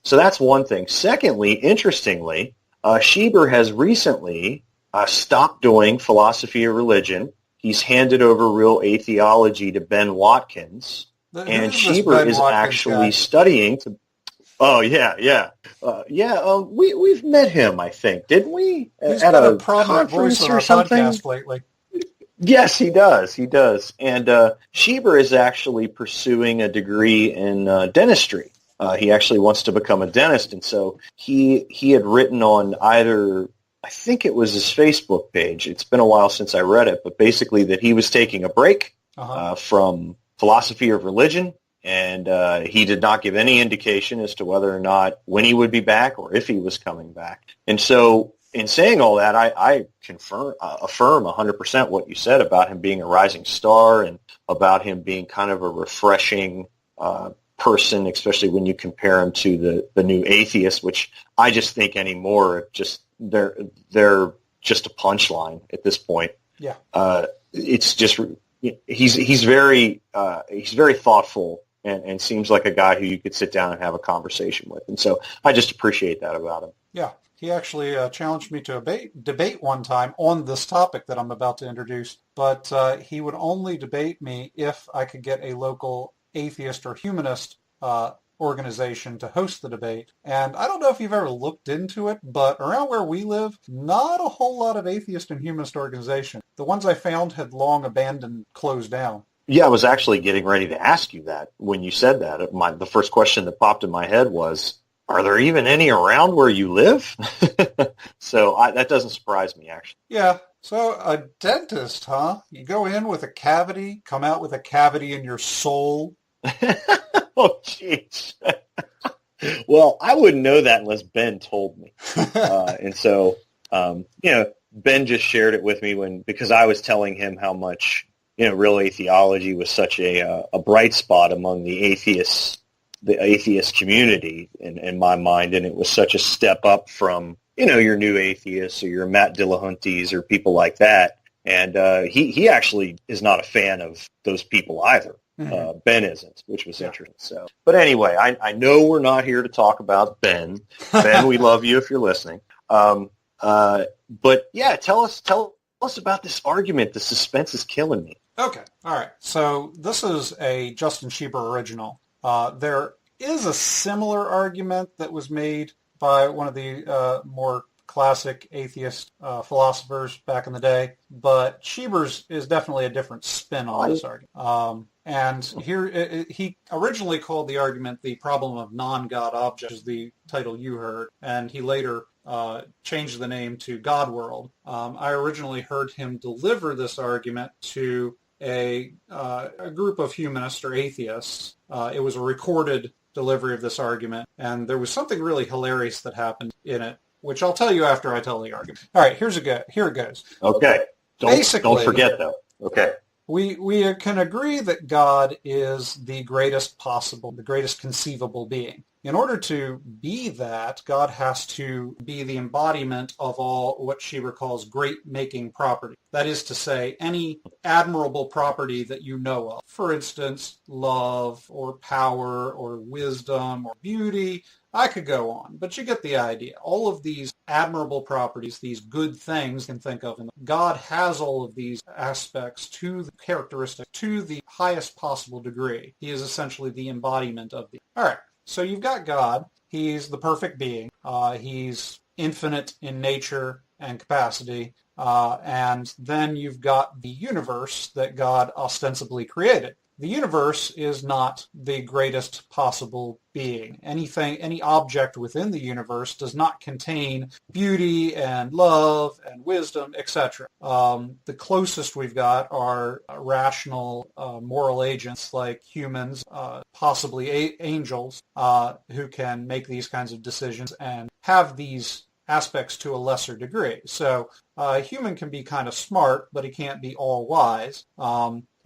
So that's one thing. Secondly, interestingly, Schieber has recently stopped doing philosophy of religion. He's handed over real atheology to Ben Watkins, and Schieber is actually studying to. Oh yeah. We've met him, I think, didn't we? He's at got a prominent voice on our something? podcast lately. Yes, he does. And Schieber is actually pursuing a degree in dentistry. He actually wants to become a dentist, and so he had written on either, I think it was his Facebook page. It's been a while since I read it, but basically that he was taking a break from philosophy of religion, and he did not give any indication as to whether or not when he would be back or if he was coming back. And so in saying all that, I affirm 100% what you said about him being a rising star and about him being kind of a refreshing person, especially when you compare him to the new atheists, which I just think anymore just they're just a punchline at this point. Yeah, it's just he's very thoughtful and seems like a guy who you could sit down and have a conversation with, and so I just appreciate that about him. Yeah, he actually challenged me to a debate one time on this topic that I'm about to introduce, but he would only debate me if I could get a local atheist or humanist organization to host the debate. And I don't know if you've ever looked into it, but around where we live, not a whole lot of atheist and humanist organizations. The ones I found had long abandoned, closed down. Yeah, I was actually getting ready to ask you that when you said that. The first question that popped in my head was, are there even any around where you live? So that doesn't surprise me, actually. Yeah. So a dentist, huh? You go in with a cavity, come out with a cavity in your soul. Oh, jeez. Well, I wouldn't know that unless Ben told me. And so, Ben just shared it with me because I was telling him how much, real atheology was such a bright spot among the atheists, the atheist community in my mind, and it was such a step up from, your new atheists or your Matt Dillahunties or people like that. And he actually is not a fan of those people either. Mm-hmm. Ben isn't, which was interesting. So, but anyway, I know we're not here to talk about Ben. Ben, we love you if you're listening. But yeah, tell us about this argument. The suspense is killing me. Okay, all right. So this is a Justin Schieber original. There is a similar argument that was made by one of the more classic atheist philosophers back in the day, but Schieber's is definitely a different spin on this argument. And here, he originally called the argument the problem of non-God objects, is the title you heard, and he later changed the name to God World. I originally heard him deliver this argument to a group of humanists or atheists. It was a recorded delivery of this argument, and there was something really hilarious that happened in it, which I'll tell you after I tell the argument. All right, here it goes. Okay. Don't forget, though. Okay. We can agree that God is the greatest conceivable being. In order to be that, God has to be the embodiment of all what Schieber calls great-making property. That is to say, any admirable property that you know of. For instance, love or power or wisdom or beauty. I could go on, but you get the idea. All of these admirable properties, these good things you can think of. And God has all of these aspects characteristics to the highest possible degree. He is essentially the embodiment of the. All right, so you've got God. He's the perfect being. He's infinite in nature and capacity, and then you've got the universe that God ostensibly created. The universe is not the greatest possible being. Any object within the universe does not contain beauty and love and wisdom, etc. The closest we've got are rational moral agents like humans, possibly angels, who can make these kinds of decisions and have these aspects to a lesser degree. So a human can be kind of smart, but he can't be all wise.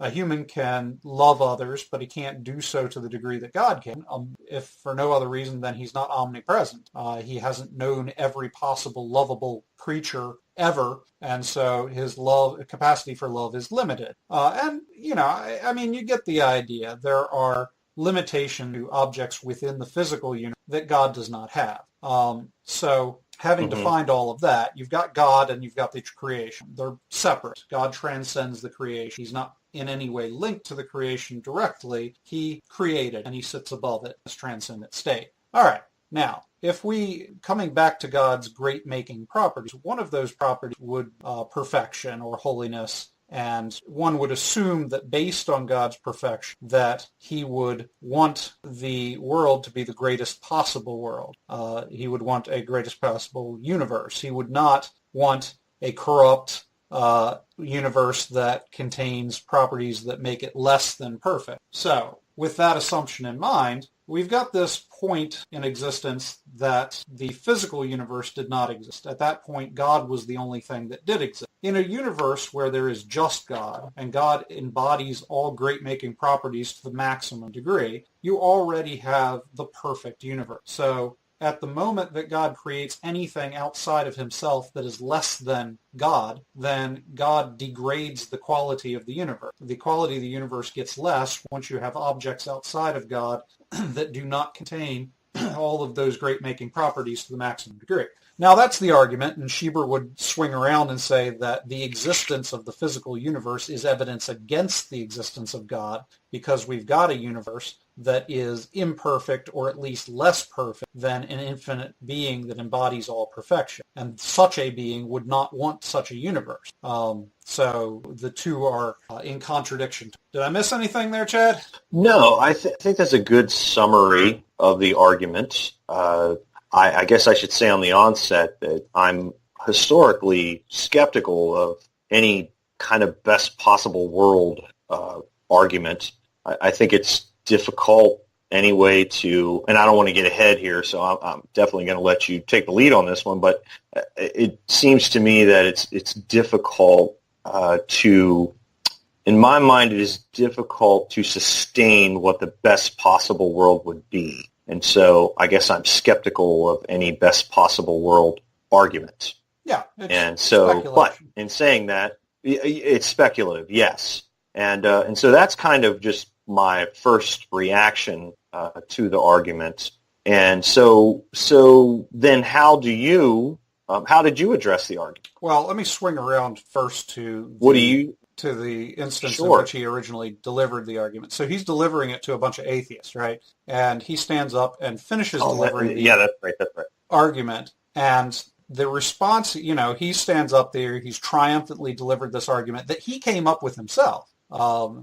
A human can love others, but he can't do so to the degree that God can, if for no other reason than he's not omnipresent. He hasn't known every possible lovable creature ever, and so his capacity for love is limited. I mean, you get the idea. There are limitations to objects within the physical universe that God does not have. So having defined all of that, you've got God and you've got the creation. They're separate. God transcends the creation. He's not in any way linked to the creation directly. He created and he sits above it in this transcendent state. All right. Now, coming back to God's great making properties, one of those properties would perfection or holiness. And one would assume that based on God's perfection, that he would want the world to be the greatest possible world. He would want a greatest possible universe. He would not want a corrupt universe that contains properties that make it less than perfect. So, with that assumption in mind, we've got this point in existence that the physical universe did not exist. At that point, God was the only thing that did exist. In a universe where there is just God, and God embodies all great-making properties to the maximum degree, you already have the perfect universe. So, at the moment that God creates anything outside of himself that is less than God, then God degrades the quality of the universe. The quality of the universe gets less once you have objects outside of God that do not contain all of those great-making properties to the maximum degree. Now, that's the argument, and Schieber would swing around and say that the existence of the physical universe is evidence against the existence of God, because we've got a universe that is imperfect, or at least less perfect than an infinite being that embodies all perfection. And such a being would not want such a universe. So the two are in contradiction. Did I miss anything there, Chad? No, I think that's a good summary of the argument. I guess I should say on the onset that I'm historically skeptical of any kind of best possible world argument. I think it's difficult anyway to, and I don't want to get ahead here, so I'm definitely going to let you take the lead on this one, but it seems to me that it's difficult in my mind, it is difficult to sustain what the best possible world would be. And so I guess I'm skeptical of any best possible world argument. Yeah. And so, but in saying that, it's speculative, yes. And so that's kind of just my first reaction to the argument. And so then how did you address the argument? Well, let me swing around first to the instance in which he originally delivered the argument. So he's delivering it to a bunch of atheists, right? And he stands up and finishes delivering that's right. argument. And the response, he stands up there, he's triumphantly delivered this argument that he came up with himself.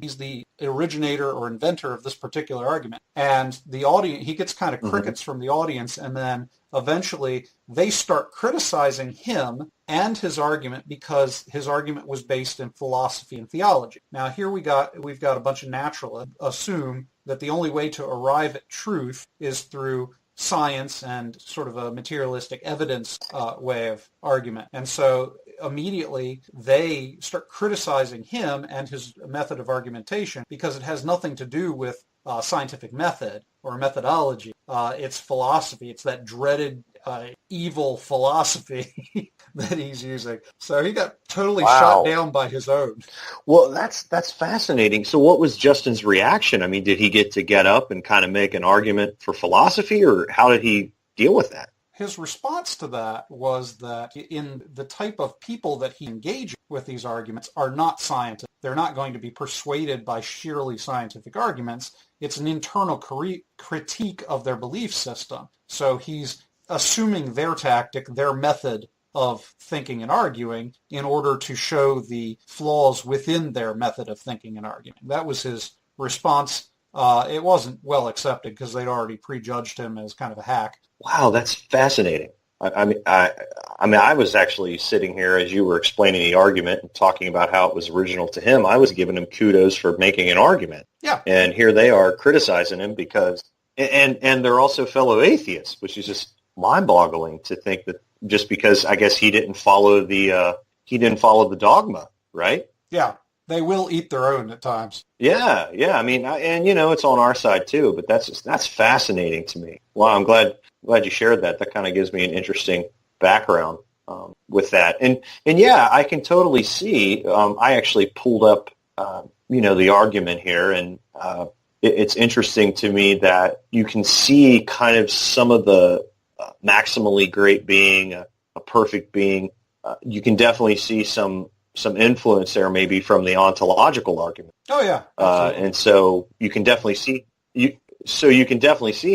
He's the originator or inventor of this particular argument. And the audience, he gets kind of crickets from the audience, and then eventually they start criticizing him and his argument because his argument was based in philosophy and theology. Now here we've got a bunch of naturalists assume that the only way to arrive at truth is through science and sort of a materialistic evidence way of argument. And so immediately they start criticizing him and his method of argumentation because it has nothing to do with scientific method or methodology. It's philosophy. It's that dreaded evil philosophy that he's using. So he got totally shot down by his own. Well, that's fascinating. So what was Justin's reaction? I mean, did he get up and kind of make an argument for philosophy, or how did he deal with that? His response to that was that in the type of people that he engages with these arguments are not scientists. They're not going to be persuaded by sheerly scientific arguments. It's an internal critique of their belief system. So he's assuming their tactic, their method of thinking and arguing in order to show the flaws within their method of thinking and arguing. That was his response. It wasn't well accepted because they'd already prejudged him as kind of a hack. Wow, that's fascinating. I was actually sitting here as you were explaining the argument and talking about how it was original to him. I was giving him kudos for making an argument. Yeah. And here they are criticizing him because, and they're also fellow atheists, which is just mind-boggling to think that just because I guess he didn't follow the dogma, right? Yeah. They will eat their own at times. Yeah. I mean, it's on our side too, but that's fascinating to me. Wow, I'm glad you shared that. That kind of gives me an interesting background with that. And yeah, I can totally see. I actually pulled up, the argument here, and it's interesting to me that you can see kind of some of the maximally great being, a perfect being. You can definitely see some influence there, maybe from the ontological argument. Oh yeah, and so you can definitely see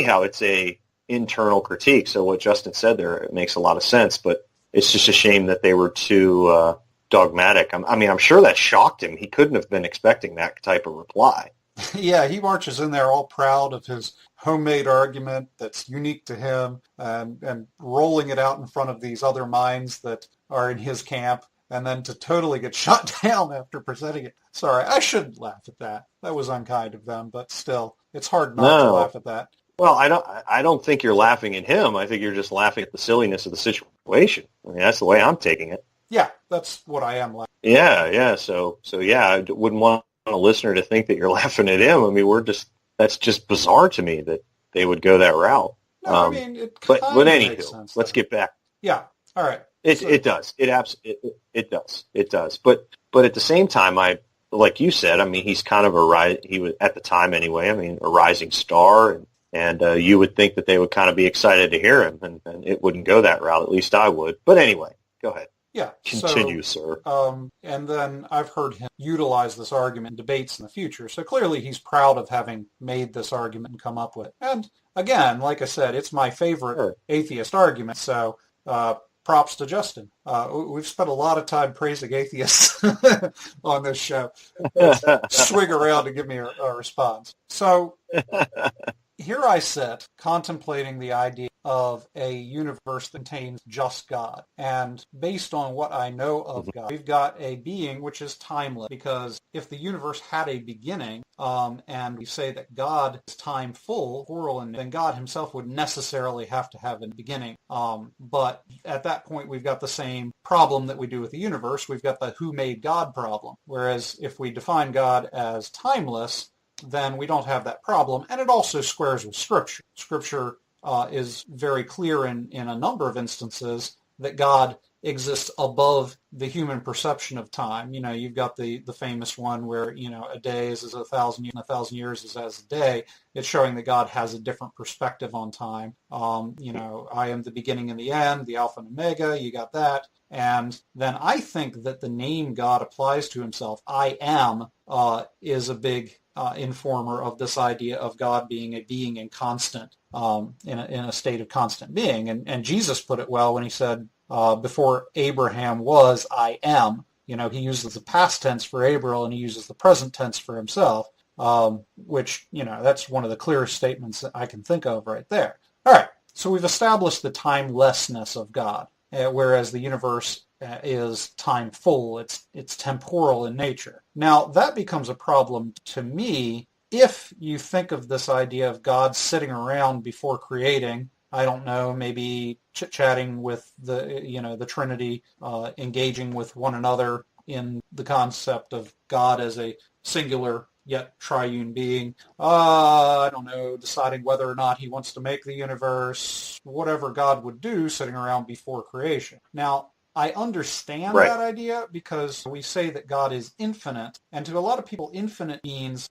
how it's a internal critique. So what Justin said there, it makes a lot of sense, but it's just a shame that they were too dogmatic. I'm sure that shocked him. He couldn't have been expecting that type of reply. Yeah, he marches in there all proud of his homemade argument that's unique to him, and rolling it out in front of these other minds that are in his camp, and then to totally get shot down after presenting it. Sorry, I shouldn't laugh at that. That was unkind of them, but still, it's hard not to laugh at that. Well, I don't think you're laughing at him. I think you're just laughing at the silliness of the situation. I mean, that's the way I'm taking it. Yeah, that's what I am laughing. Yeah. So yeah, I wouldn't want a listener to think that you're laughing at him. I mean, that's just bizarre to me that they would go that route. No, I mean, it but makes anywho, sense, let's get back. Yeah. All right. It does. It does. But at the same time, like you said, I mean, he's kind of he was at the time anyway. I mean, a rising star, and you would think that they would kind of be excited to hear him, and it wouldn't go that route. At least I would. But anyway, go ahead. Yeah. Continue, sir. And then I've heard him utilize this argument in debates in the future. So clearly he's proud of having made this argument and come up with it. And again, like I said, it's my favorite atheist argument. So props to Justin. We've spent a lot of time praising atheists on this show. Swing around to give me a response. So here I sit contemplating the idea of a universe that contains just God. And based on what I know of God, we've got a being which is timeless, because if the universe had a beginning, and we say that God is time full, then God himself would necessarily have to have a beginning. But at that point, we've got the same problem that we do with the universe. We've got the who made God problem. Whereas if we define God as timeless, then we don't have that problem. And it also squares with Scripture. Scripture is very clear in a number of instances that God exists above the human perception of time. You've got the famous one where, a day is as 1,000 years, and 1,000 years is as a day. It's showing that God has a different perspective on time. I am the beginning and the end, the Alpha and Omega, you got that. And then I think that the name God applies to himself, I am, is a big informer of this idea of God being a being and constant, in a state of constant being. And Jesus put it well when he said, before Abraham was, I am. He uses the past tense for Abraham and he uses the present tense for himself, which, that's one of the clearest statements that I can think of right there. All right, so we've established the timelessness of God, whereas the universe is time full. It's temporal in nature. Now, that becomes a problem to me if you think of this idea of God sitting around before creating, I don't know, maybe chit-chatting with the Trinity, engaging with one another in the concept of God as a singular yet triune being. I don't know, deciding whether or not he wants to make the universe, whatever God would do sitting around before creation. Now, I understand that idea because we say that God is infinite, and to a lot of people, infinite means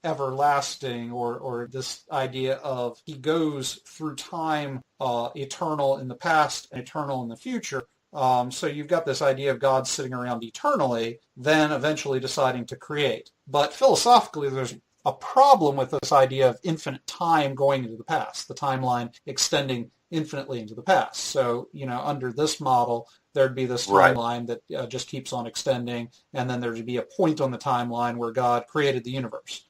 everlasting, or this idea of he goes through time, eternal in the past and eternal in the future. So you've got this idea of God sitting around eternally, then eventually deciding to create. But philosophically, there's a problem with this idea of infinite time going into the past, the timeline extending infinitely into the past. So, under this model, there'd be this timeline that just keeps on extending, and then there'd be a point on the timeline where God created the universe.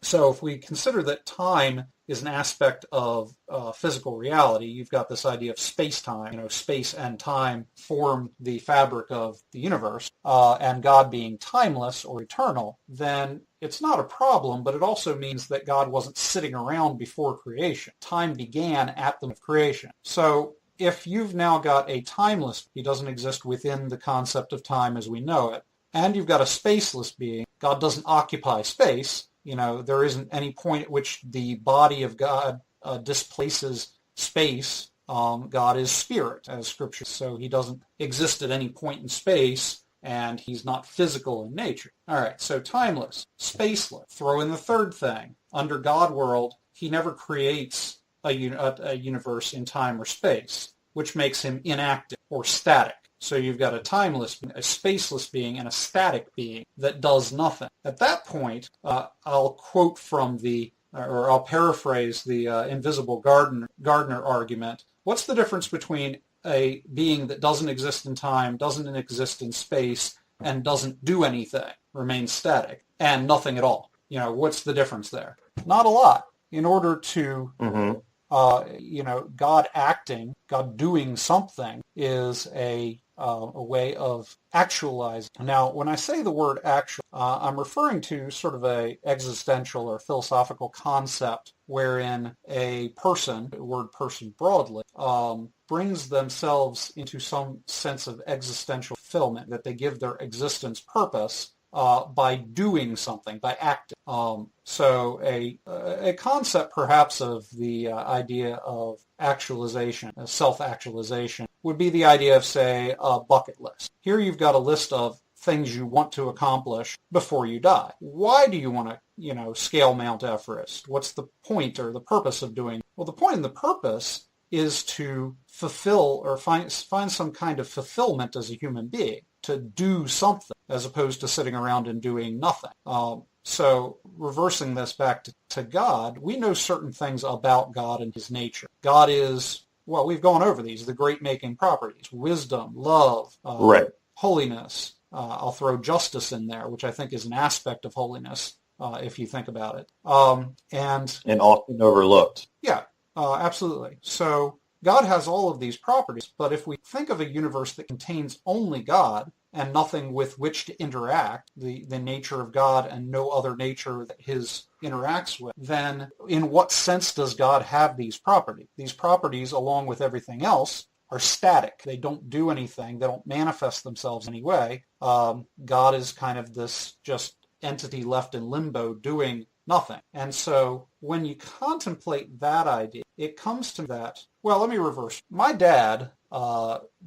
So if we consider that time is an aspect of physical reality, you've got this idea of space-time. Space and time form the fabric of the universe, and God being timeless or eternal, then it's not a problem, but it also means that God wasn't sitting around before creation. Time began at the creation. So if you've now got a timeless, he doesn't exist within the concept of time as we know it, and you've got a spaceless being, God doesn't occupy space. There isn't any point at which the body of God displaces space. God is spirit, as Scripture, so he doesn't exist at any point in space, and he's not physical in nature. All right, so timeless, spaceless. Throw in the third thing. Under God world, he never creates a universe in time or space, which makes him inactive or static. So you've got a timeless, a spaceless being, and a static being that does nothing. At that point, I'll quote from or I'll paraphrase the invisible gardener argument. What's the difference between a being that doesn't exist in time, doesn't exist in space, and doesn't do anything, remains static, and nothing at all? What's the difference there? Not a lot. In order to God acting, God doing something is a way of actualizing. Now, when I say the word actual, I'm referring to sort of a existential or philosophical concept wherein a person, the word person broadly, brings themselves into some sense of existential fulfillment, that they give their existence purpose by doing something, by acting. So a concept perhaps of the idea of actualization, self-actualization, would be the idea of, say, a bucket list. Here you've got a list of things you want to accomplish before you die. Why do you want to, scale Mount Everest? What's the point or the purpose of doing? Well, the point and the purpose is to fulfill or find some kind of fulfillment as a human being, to do something as opposed to sitting around and doing nothing. So reversing this back to God, we know certain things about God and his nature. God is, well, we've gone over these, the great making properties, wisdom, love, holiness. I'll throw justice in there, which I think is an aspect of holiness, if you think about it. And often overlooked. Yeah, absolutely. So God has all of these properties, but if we think of a universe that contains only God and nothing with which to interact, the nature of God and no other nature that his interacts with, then in what sense does God have these properties? These properties, along with everything else, are static. They don't do anything. They don't manifest themselves in any way. God is kind of this just entity left in limbo doing nothing. And so when you contemplate that idea, it comes to that, well, let me reverse. My dad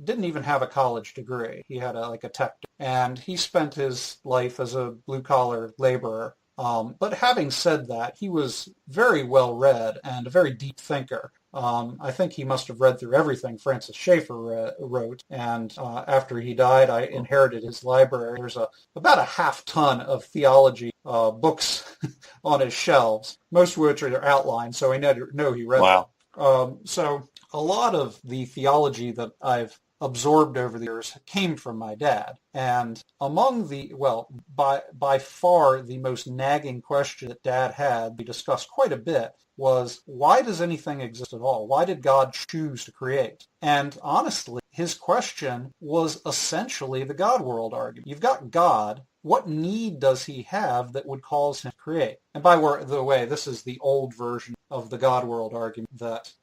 didn't even have a college degree. He had a tech, and he spent his life as a blue-collar laborer. But having said that, he was very well read and a very deep thinker. I think he must have read through everything Francis Schaeffer wrote, and after he died, I inherited his library. There's about a half-ton of theology books on his shelves, most of which are outlined, so I know he read them. So a lot of the theology that I've absorbed over the years came from my dad. And among by far the most nagging question that Dad had, we discussed quite a bit, was why does anything exist at all? Why did God choose to create? And honestly, his question was essentially the God world argument. You've got God. What need does he have that would cause him to create? And by the way, this is the old version of the God world argument, that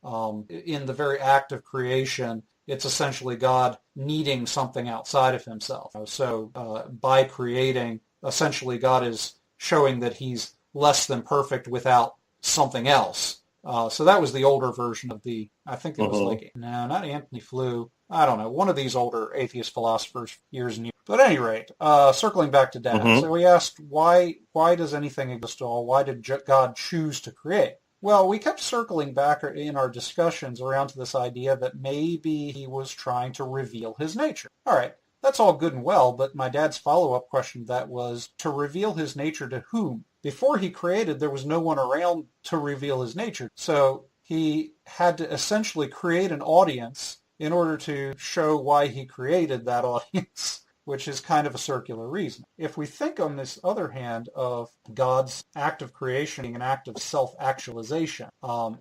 in the very act of creation, it's essentially God needing something outside of himself. So by creating, essentially God is showing that he's less than perfect without something else. So that was the older version of I think it was not Anthony Flew. I don't know, one of these older atheist philosophers years and years. But at any rate, circling back to Dad, so we asked, why does anything exist at all? Why did God choose to create? Well, we kept circling back in our discussions around to this idea that maybe he was trying to reveal his nature. All right, that's all good and well, but my dad's follow-up question to that was, to reveal his nature to whom? before he created, there was no one around to reveal his nature. So he had to essentially create an audience in order to show why he created that audience, which is kind of a circular reason. If we think on this other hand of God's act of creation being an act of self-actualization,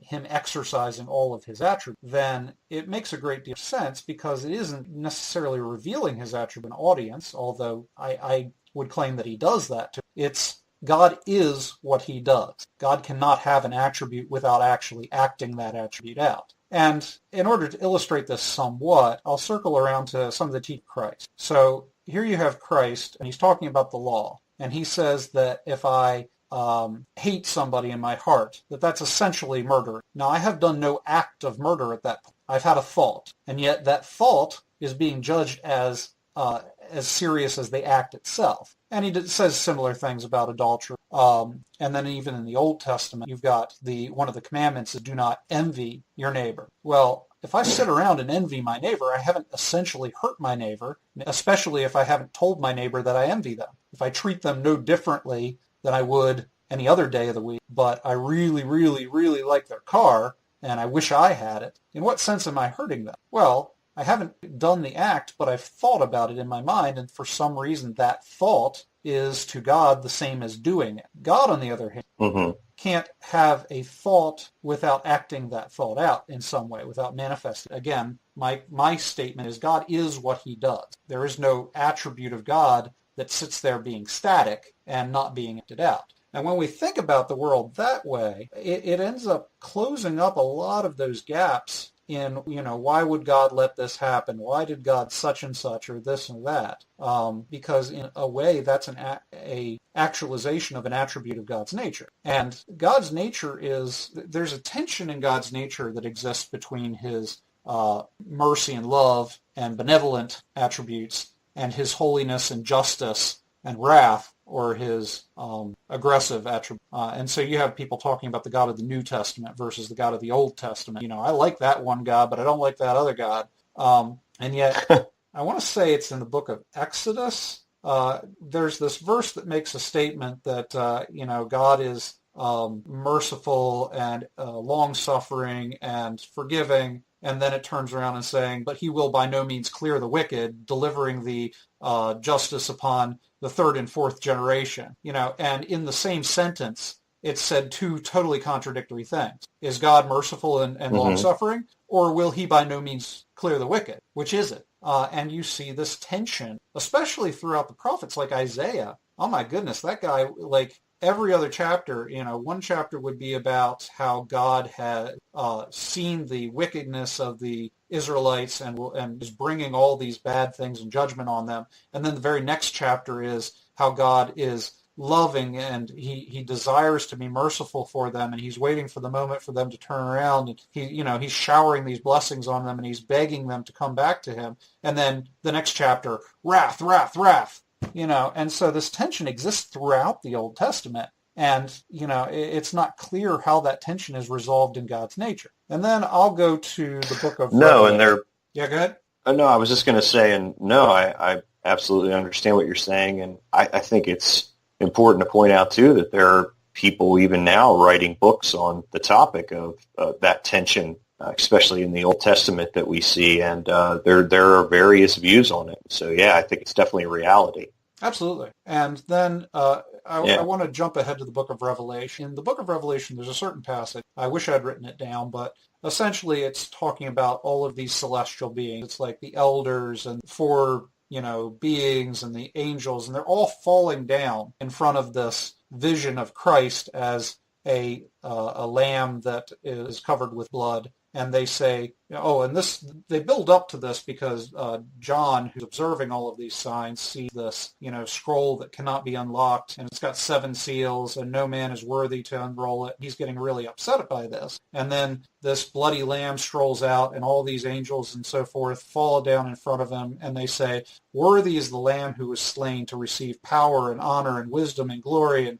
him exercising all of his attributes, then it makes a great deal of sense because it isn't necessarily revealing his attribute to an audience, although I would claim that he does that too. It's God is what he does. God cannot have an attribute without actually acting that attribute out. And in order to illustrate this somewhat, I'll circle around to some of the teachings of Christ. So here you have Christ, and he's talking about the law. And he says that if I hate somebody in my heart, that's essentially murder. Now, I have done no act of murder at that point. I've had a thought. And yet that thought is being judged as serious as the act itself. And he says similar things about adultery. And then even in the Old Testament, you've got one of the commandments is do not envy your neighbor. Well, if I sit around and envy my neighbor, I haven't essentially hurt my neighbor, especially if I haven't told my neighbor that I envy them. If I treat them no differently than I would any other day of the week, but I really, really, really like their car, and I wish I had it, in what sense am I hurting them? Well, I haven't done the act, but I've thought about it in my mind, and for some reason that thought is to God the same as doing it. God, on the other hand, can't have a thought without acting that thought out in some way, without manifesting. Again, my statement is God is what he does. There is no attribute of God that sits there being static and not being acted out. And when we think about the world that way, it ends up closing up a lot of those gaps in, why would God let this happen? Why did God such and such or this and that? Because in a way, that's a actualization of an attribute of God's nature. And God's nature there's a tension in God's nature that exists between his mercy and love and benevolent attributes and his holiness and justice and wrath, or his aggressive attribute. And so you have people talking about the God of the New Testament versus the God of the Old Testament. I like that one God, but I don't like that other God. And yet, I want to say it's in the book of Exodus. There's this verse that makes a statement that, God is merciful and long-suffering and forgiving. And then it turns around and saying, but he will by no means clear the wicked, delivering the justice upon the third and fourth generation. And in the same sentence, it said two totally contradictory things. Is God merciful and long-suffering, or will he by no means clear the wicked? Which is it? And you see this tension, especially throughout the prophets like Isaiah. Oh my goodness, that guy, every other chapter, one chapter would be about how God had seen the wickedness of the Israelites and is bringing all these bad things and judgment on them. And then the very next chapter is how God is loving and he desires to be merciful for them, and he's waiting for the moment for them to turn around, and he's showering these blessings on them, and he's begging them to come back to him. And then the next chapter, wrath, wrath, wrath. And so this tension exists throughout the Old Testament. And, it's not clear how that tension is resolved in God's nature. And then I'll go to the book of Revelation. Yeah, go ahead. No, I was just going to say, and no, I absolutely understand what you're saying. And I think it's important to point out, too, that there are people even now writing books on the topic of that tension, especially in the Old Testament that we see. And there are various views on it. So, yeah, I think it's definitely a reality. Absolutely. And then I want to jump ahead to the book of Revelation. In the book of Revelation, there's a certain passage. I wish I'd written it down, but essentially it's talking about all of these celestial beings. It's like the elders and four, beings and the angels, and they're all falling down in front of this vision of Christ as a lamb that is covered with blood. And they say, and they build up to this because John, who's observing all of these signs, sees this, scroll that cannot be unlocked, and it's got 7 seals, and no man is worthy to unroll it. He's getting really upset by this. And then this bloody lamb strolls out, and all these angels and so forth fall down in front of him, and they say, worthy is the lamb who was slain to receive power and honor and wisdom and glory and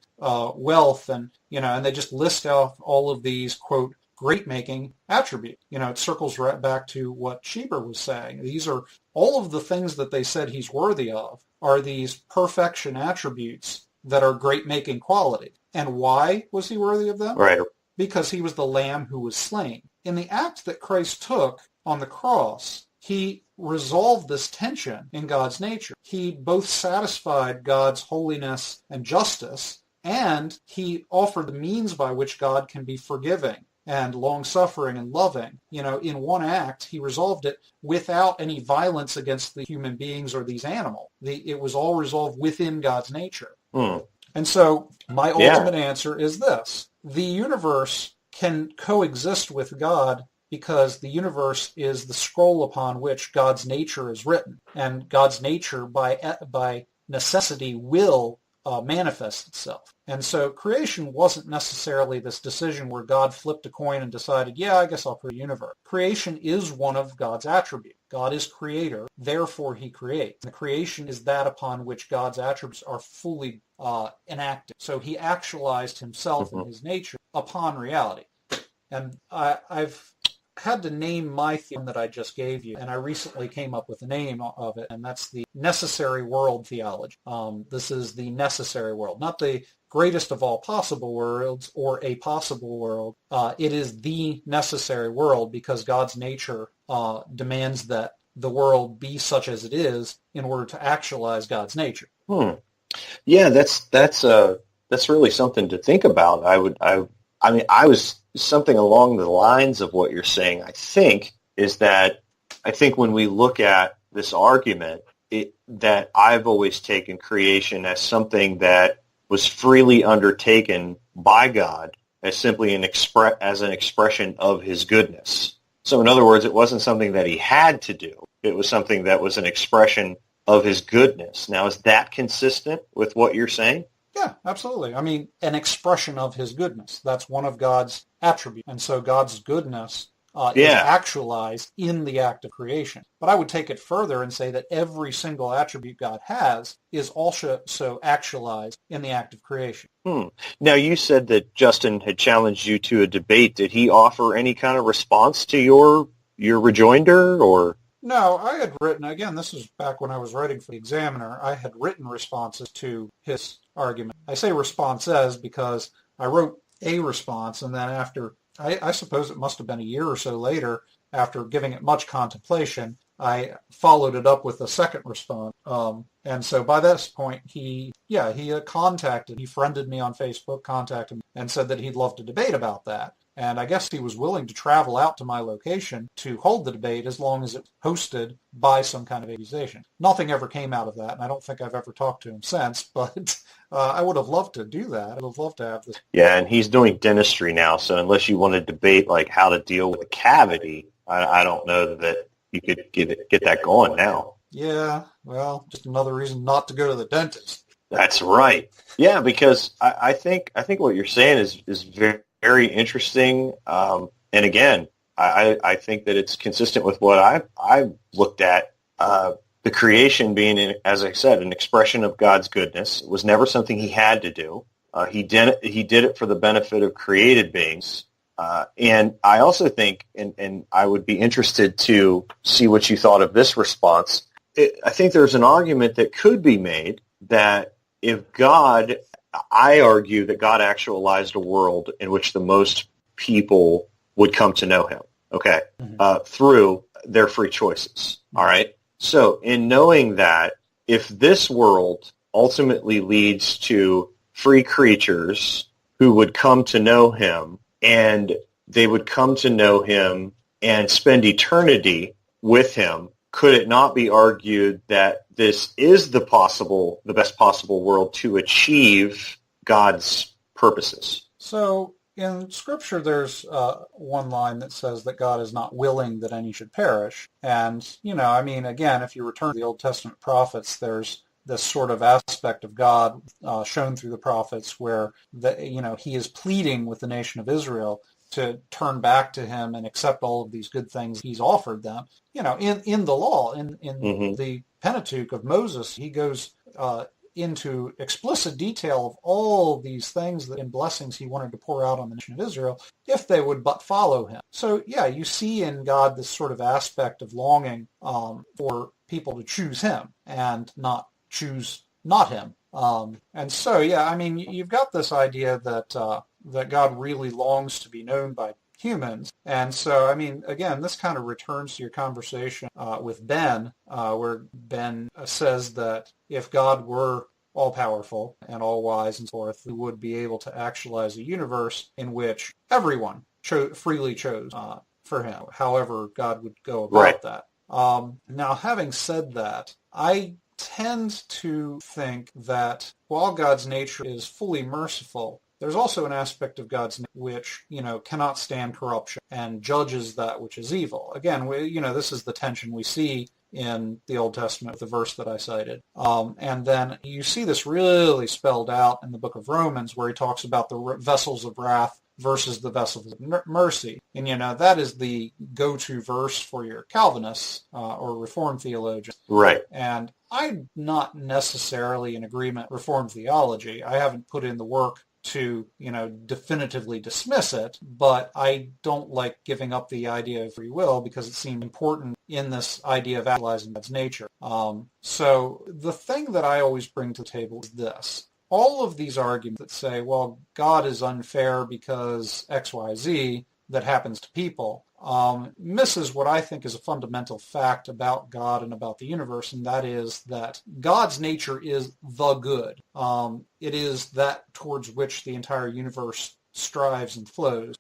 wealth, and they just list out all of these, quote, great-making attribute. It circles right back to what Sheber was saying. These are all of the things that they said he's worthy of are these perfection attributes that are great-making quality. And why was he worthy of them? Right. Because he was the lamb who was slain. In the act that Christ took on the cross, he resolved this tension in God's nature. He both satisfied God's holiness and justice, and he offered the means by which God can be forgiving and long-suffering and loving. In one act, he resolved it without any violence against the human beings or these animals. It was all resolved within God's nature. And so my ultimate answer is this. The universe can coexist with God because the universe is the scroll upon which God's nature is written. And God's nature, by necessity, will manifest itself. And so creation wasn't necessarily this decision where God flipped a coin and decided, yeah, I guess I'll create a universe. Creation is one of God's attributes. God is creator, therefore he creates. The creation is that upon which God's attributes are fully enacted. So he actualized himself and his nature upon reality. And I've had to name my theme that I just gave you, and I recently came up with the name of it, and that's the necessary world theology. This is the necessary world, not the greatest of all possible worlds or a possible world. It is the necessary world because God's nature demands that the world be such as it is in order to actualize God's nature. Yeah, that's really something to think about. I was something along the lines of what you're saying, I think when we look at this argument, that I've always taken creation as something that was freely undertaken by God as simply an expression of his goodness. So in other words, it wasn't something that he had to do. It was something that was an expression of his goodness. Now, is that consistent with what you're saying? Yeah, absolutely. I mean, an expression of his goodness. That's one of God's attributes. And so God's goodness is actualized in the act of creation. But I would take it further and say that every single attribute God has is also actualized in the act of creation. Now, you said that Justin had challenged you to a debate. Did he offer any kind of response to your rejoinder, or? No, I had written, again, this is back when I was writing for the Examiner, I had written responses to his argument. I say responses because I wrote a response, and then after, I suppose it must have been a year or so later, after giving it much contemplation, I followed it up with a second response. And so by this point, he friended me on Facebook, contacted me, and said that he'd love to debate about that. And I guess he was willing to travel out to my location to hold the debate as long as it was hosted by some kind of accusation. Nothing ever came out of that, and I don't think I've ever talked to him since, but I would have loved to do that. I would have loved to have this. Yeah, and he's doing dentistry now, so unless you want to debate like how to deal with a cavity, I don't know that you could get that going now. Yeah, well, just another reason not to go to the dentist. That's right. Yeah, because I think what you're saying is very, very interesting. And again, I think that it's consistent with what I've looked at. The creation being, as I said, an expression of God's goodness. It was never something he had to do. He did it for the benefit of created beings. And I also think, and I would be interested to see what you thought of this response. I think there's an argument that could be made that I argue that God actualized a world in which the most people would come to know him, through their free choices, all right? So in knowing that, if this world ultimately leads to free creatures who would come to know him, and they would come to know him and spend eternity with him, could it not be argued that this is the best possible world to achieve God's purposes? So in Scripture, there's one line that says that God is not willing that any should perish. And, again, if you return to the Old Testament prophets, there's this sort of aspect of God shown through the prophets where, he is pleading with the nation of Israel to turn back to him and accept all of these good things he's offered them. In the law, in the Pentateuch of Moses, he goes into explicit detail of all these things and blessings he wanted to pour out on the nation of Israel if they would but follow him. So, you see in God this sort of aspect of longing for people to choose him and not choose not him. And so, yeah, I mean, you've got this idea that that God really longs to be known by humans. And so, I mean, again, this kind of returns to your conversation with Ben, where Ben says that if God were all-powerful and all-wise and so forth, we would be able to actualize a universe in which everyone freely chose for him, however God would go about that. Now, having said that, I tend to think that while God's nature is fully merciful, there's also an aspect of God's nature which, cannot stand corruption and judges that which is evil. Again, this is the tension we see in the Old Testament, the verse that I cited. And then you see this really spelled out in the book of Romans, where he talks about the vessels of wrath versus the vessels of mercy. And, that is the go-to verse for your Calvinists or Reformed theologians. Right. And I'm not necessarily in agreement with Reformed theology. I haven't put in the work to, definitively dismiss it, but I don't like giving up the idea of free will because it seemed important in this idea of actualizing God's nature. So the thing that I always bring to the table is this. All of these arguments that say, well, God is unfair because X, Y, Z that happens to people, misses what I think is a fundamental fact about God and about the universe, and that is that God's nature is the good. It is that towards which the entire universe strives and flows.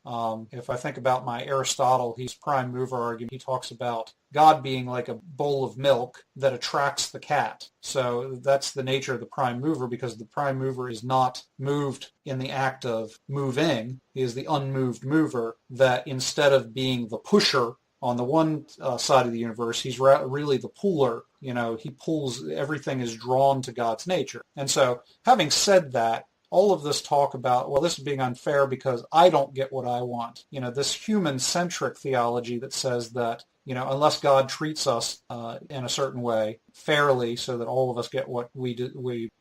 If I think about my Aristotle, his prime mover argument, he talks about God being like a bowl of milk that attracts the cat. So that's the nature of the prime mover, because the prime mover is not moved in the act of moving. He is the unmoved mover that instead of being the pusher on the one side of the universe, he's really the puller. He pulls, everything is drawn to God's nature. And so having said that, all of this talk about, well, this is being unfair because I don't get what I want. This human-centric theology that says that, unless God treats us in a certain way fairly so that all of us get what we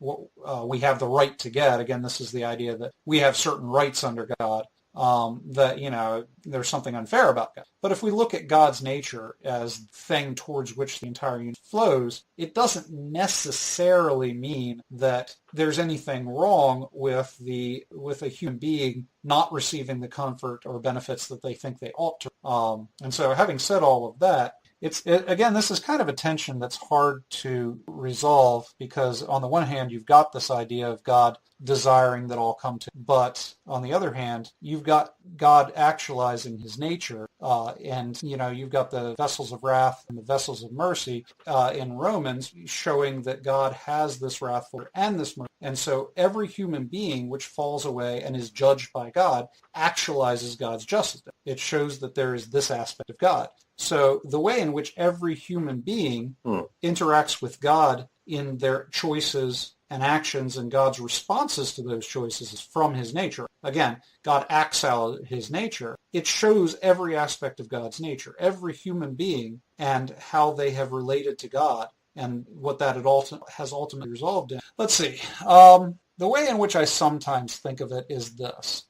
have the right to get. Again, this is the idea that we have certain rights under God, that, there's something unfair about God. But if we look at God's nature as the thing towards which the entire universe flows, it doesn't necessarily mean that there's anything wrong with a human being not receiving the comfort or benefits that they think they ought to. And so having said all of that, again, this is kind of a tension that's hard to resolve, because on the one hand, you've got this idea of God desiring that all come to, but on the other hand, you've got God actualizing his nature, and you've got the vessels of wrath and the vessels of mercy in Romans, showing that God has this wrathful and this mercy. And so every human being which falls away and is judged by God actualizes God's justice. It shows that there is this aspect of God. So the way in which every human being interacts with God in their choices and actions and God's responses to those choices is from his nature. Again, God acts out his nature. It shows every aspect of God's nature, every human being, and how they have related to God and what that has ultimately resolved in. Let's see. The way in which I sometimes think of it is this.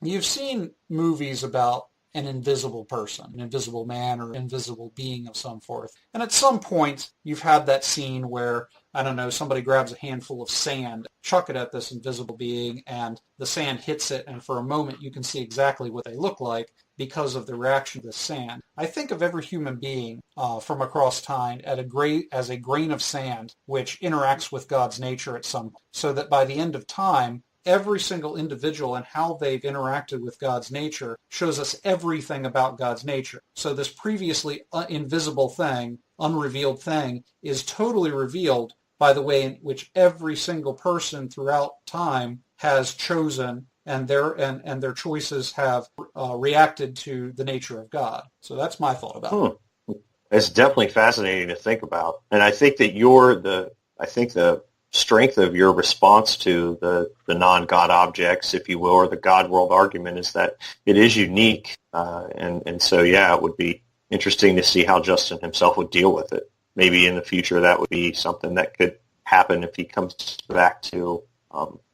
You've seen movies about an invisible person, an invisible man or invisible being of some sort. And at some point, you've had that scene where, I don't know, somebody grabs a handful of sand, chuck it at this invisible being, and the sand hits it, and for a moment you can see exactly what they look like because of the reaction to the sand. I think of every human being from across time as a grain of sand which interacts with God's nature at some point, so that by the end of time, every single individual and how they've interacted with God's nature shows us everything about God's nature. So this previously invisible thing, unrevealed thing, is totally revealed by the way in which every single person throughout time has chosen, and their choices have reacted to the nature of God. So that's my thought about it. It's definitely fascinating to think about. And I think that the strength of your response to the non-God objects, if you will, or the God world argument is that it is unique. And so, yeah, it would be interesting to see how Justin himself would deal with it. Maybe in the future that would be something that could happen if he comes back to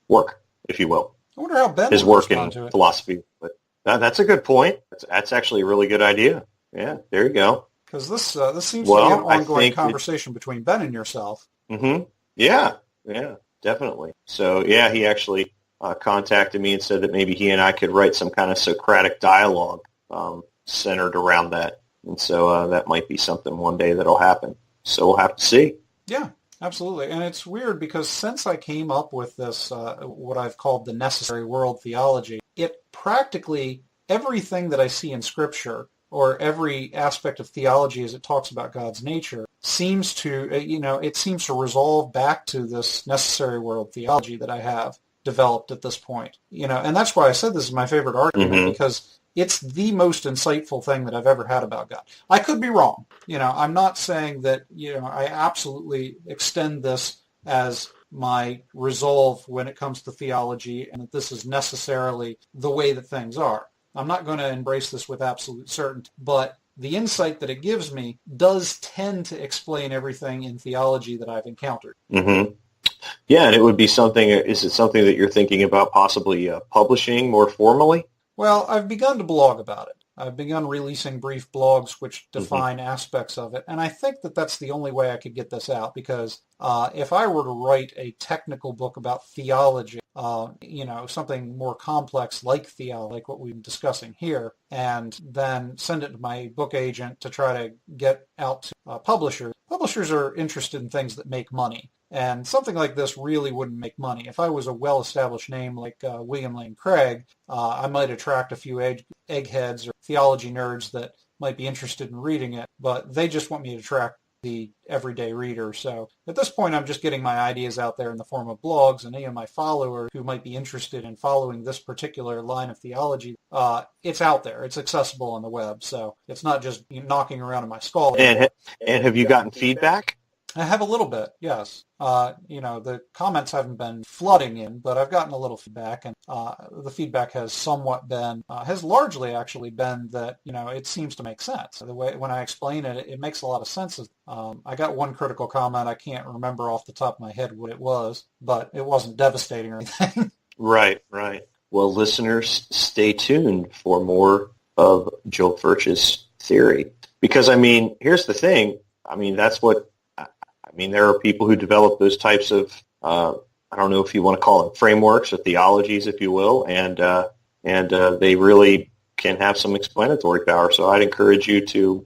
work, if you will. I wonder how Ben his would work respond in to it. philosophy. But that's a good point. That's actually a really good idea. Yeah, there you go. Because this seems to be an ongoing conversation between Ben and yourself. Mm-hmm. Yeah, definitely. So, yeah, he actually contacted me and said that maybe he and I could write some kind of Socratic dialogue centered around that. And so that might be something one day that'll happen. So we'll have to see. Yeah, absolutely. And it's weird because since I came up with this, what I've called the necessary world theology, it practically everything that I see in Scripture or every aspect of theology as it talks about God's nature seems to, it seems to resolve back to this necessary world theology that I have developed at this point. And that's why I said this is my favorite argument, because it's the most insightful thing that I've ever had about God. I could be wrong. I'm not saying that, I absolutely extend this as my resolve when it comes to theology and that this is necessarily the way that things are. I'm not going to embrace this with absolute certainty, but the insight that it gives me does tend to explain everything in theology that I've encountered. Mm-hmm. Yeah, and it would be something, is it something that you're thinking about possibly publishing more formally? Well, I've begun to blog about it. I've begun releasing brief blogs which define aspects of it, and I think that that's the only way I could get this out, because if I were to write a technical book about theology, something more complex like theology, like what we've been discussing here, and then send it to my book agent to try to get out to publishers. Publishers are interested in things that make money. And something like this really wouldn't make money. If I was a well-established name like William Lane Craig, I might attract a few eggheads or theology nerds that might be interested in reading it, but they just want me to attract the everyday reader. So at this point, I'm just getting my ideas out there in the form of blogs, and any of my followers who might be interested in following this particular line of theology, it's out there. It's accessible on the web. So it's not just knocking around in my skull. And have you gotten feedback? I have a little bit, yes. The comments haven't been flooding in, but I've gotten a little feedback, and the feedback has somewhat been, has largely actually been that, it seems to make sense. The way, when I explain it, it makes a lot of sense. I got one critical comment. I can't remember off the top of my head what it was, but it wasn't devastating or anything. Right. Well, listeners, stay tuned for more of Joe Furch's theory. Because, here's the thing. That's what... there are people who develop those types of, I don't know if you want to call them frameworks or theologies, if you will, and they really can have some explanatory power. So I'd encourage you to,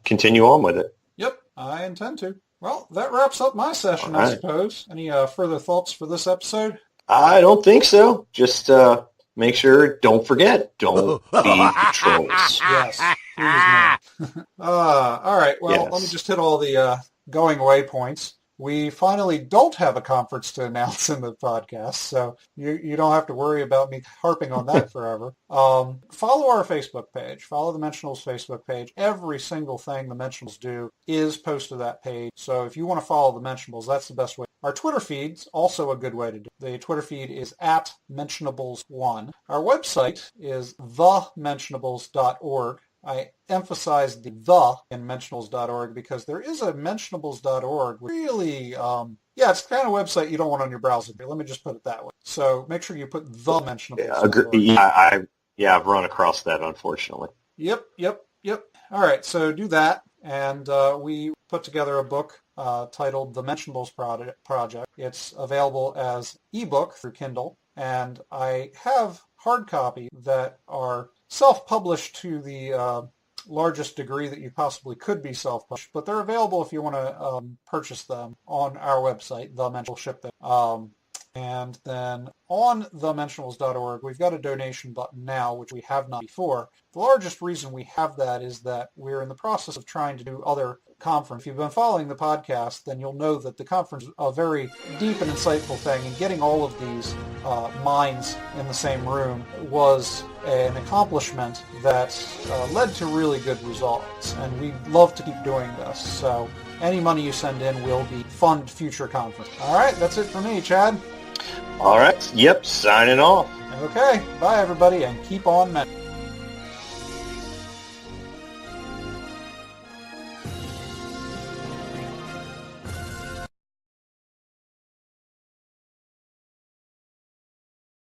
continue on with it. Yep, I intend to. Well, that wraps up my session, right. I suppose. Any further thoughts for this episode? I don't think so. Just make sure, don't forget, don't be trolls. Yes. All right, well, yes. Let me just hit all the... going away points. We finally don't have a conference to announce in the podcast, so you don't have to worry about me harping on that forever. Follow our Facebook page. Follow the Mentionables Facebook page. Every single thing the Mentionables do is posted to that page. So if you want to follow the Mentionables, that's the best way. Our Twitter feed's also a good way to do it. The Twitter feed is @Mentionables1. Our website is thementionables.org. I emphasize the in mentionables.org because there is a mentionables.org. Really, it's the kind of website you don't want on your browser. Let me just put it that way. So make sure you put the mentionables. I've run across that, unfortunately. Yep. All right, so do that. And we put together a book titled The Mentionables Project. It's available as ebook through Kindle. And I have hard copy that are self-published to the largest degree that you possibly could be self-published, but they're available if you want to purchase them on our website, The Mentionables. We'll ship them. And then on thementionables.org, we've got a donation button now, which we have not before. The largest reason we have that is that we're in the process of trying to do other conference. If you've been following the podcast, then you'll know that the conference is a very deep and insightful thing, and getting all of these minds in the same room was an accomplishment that led to really good results, and we'd love to keep doing this. So any money you send in will be fund future conference. All right, that's it for me, Chad. All right, yep, signing off. Okay, bye everybody, and keep on mentioning.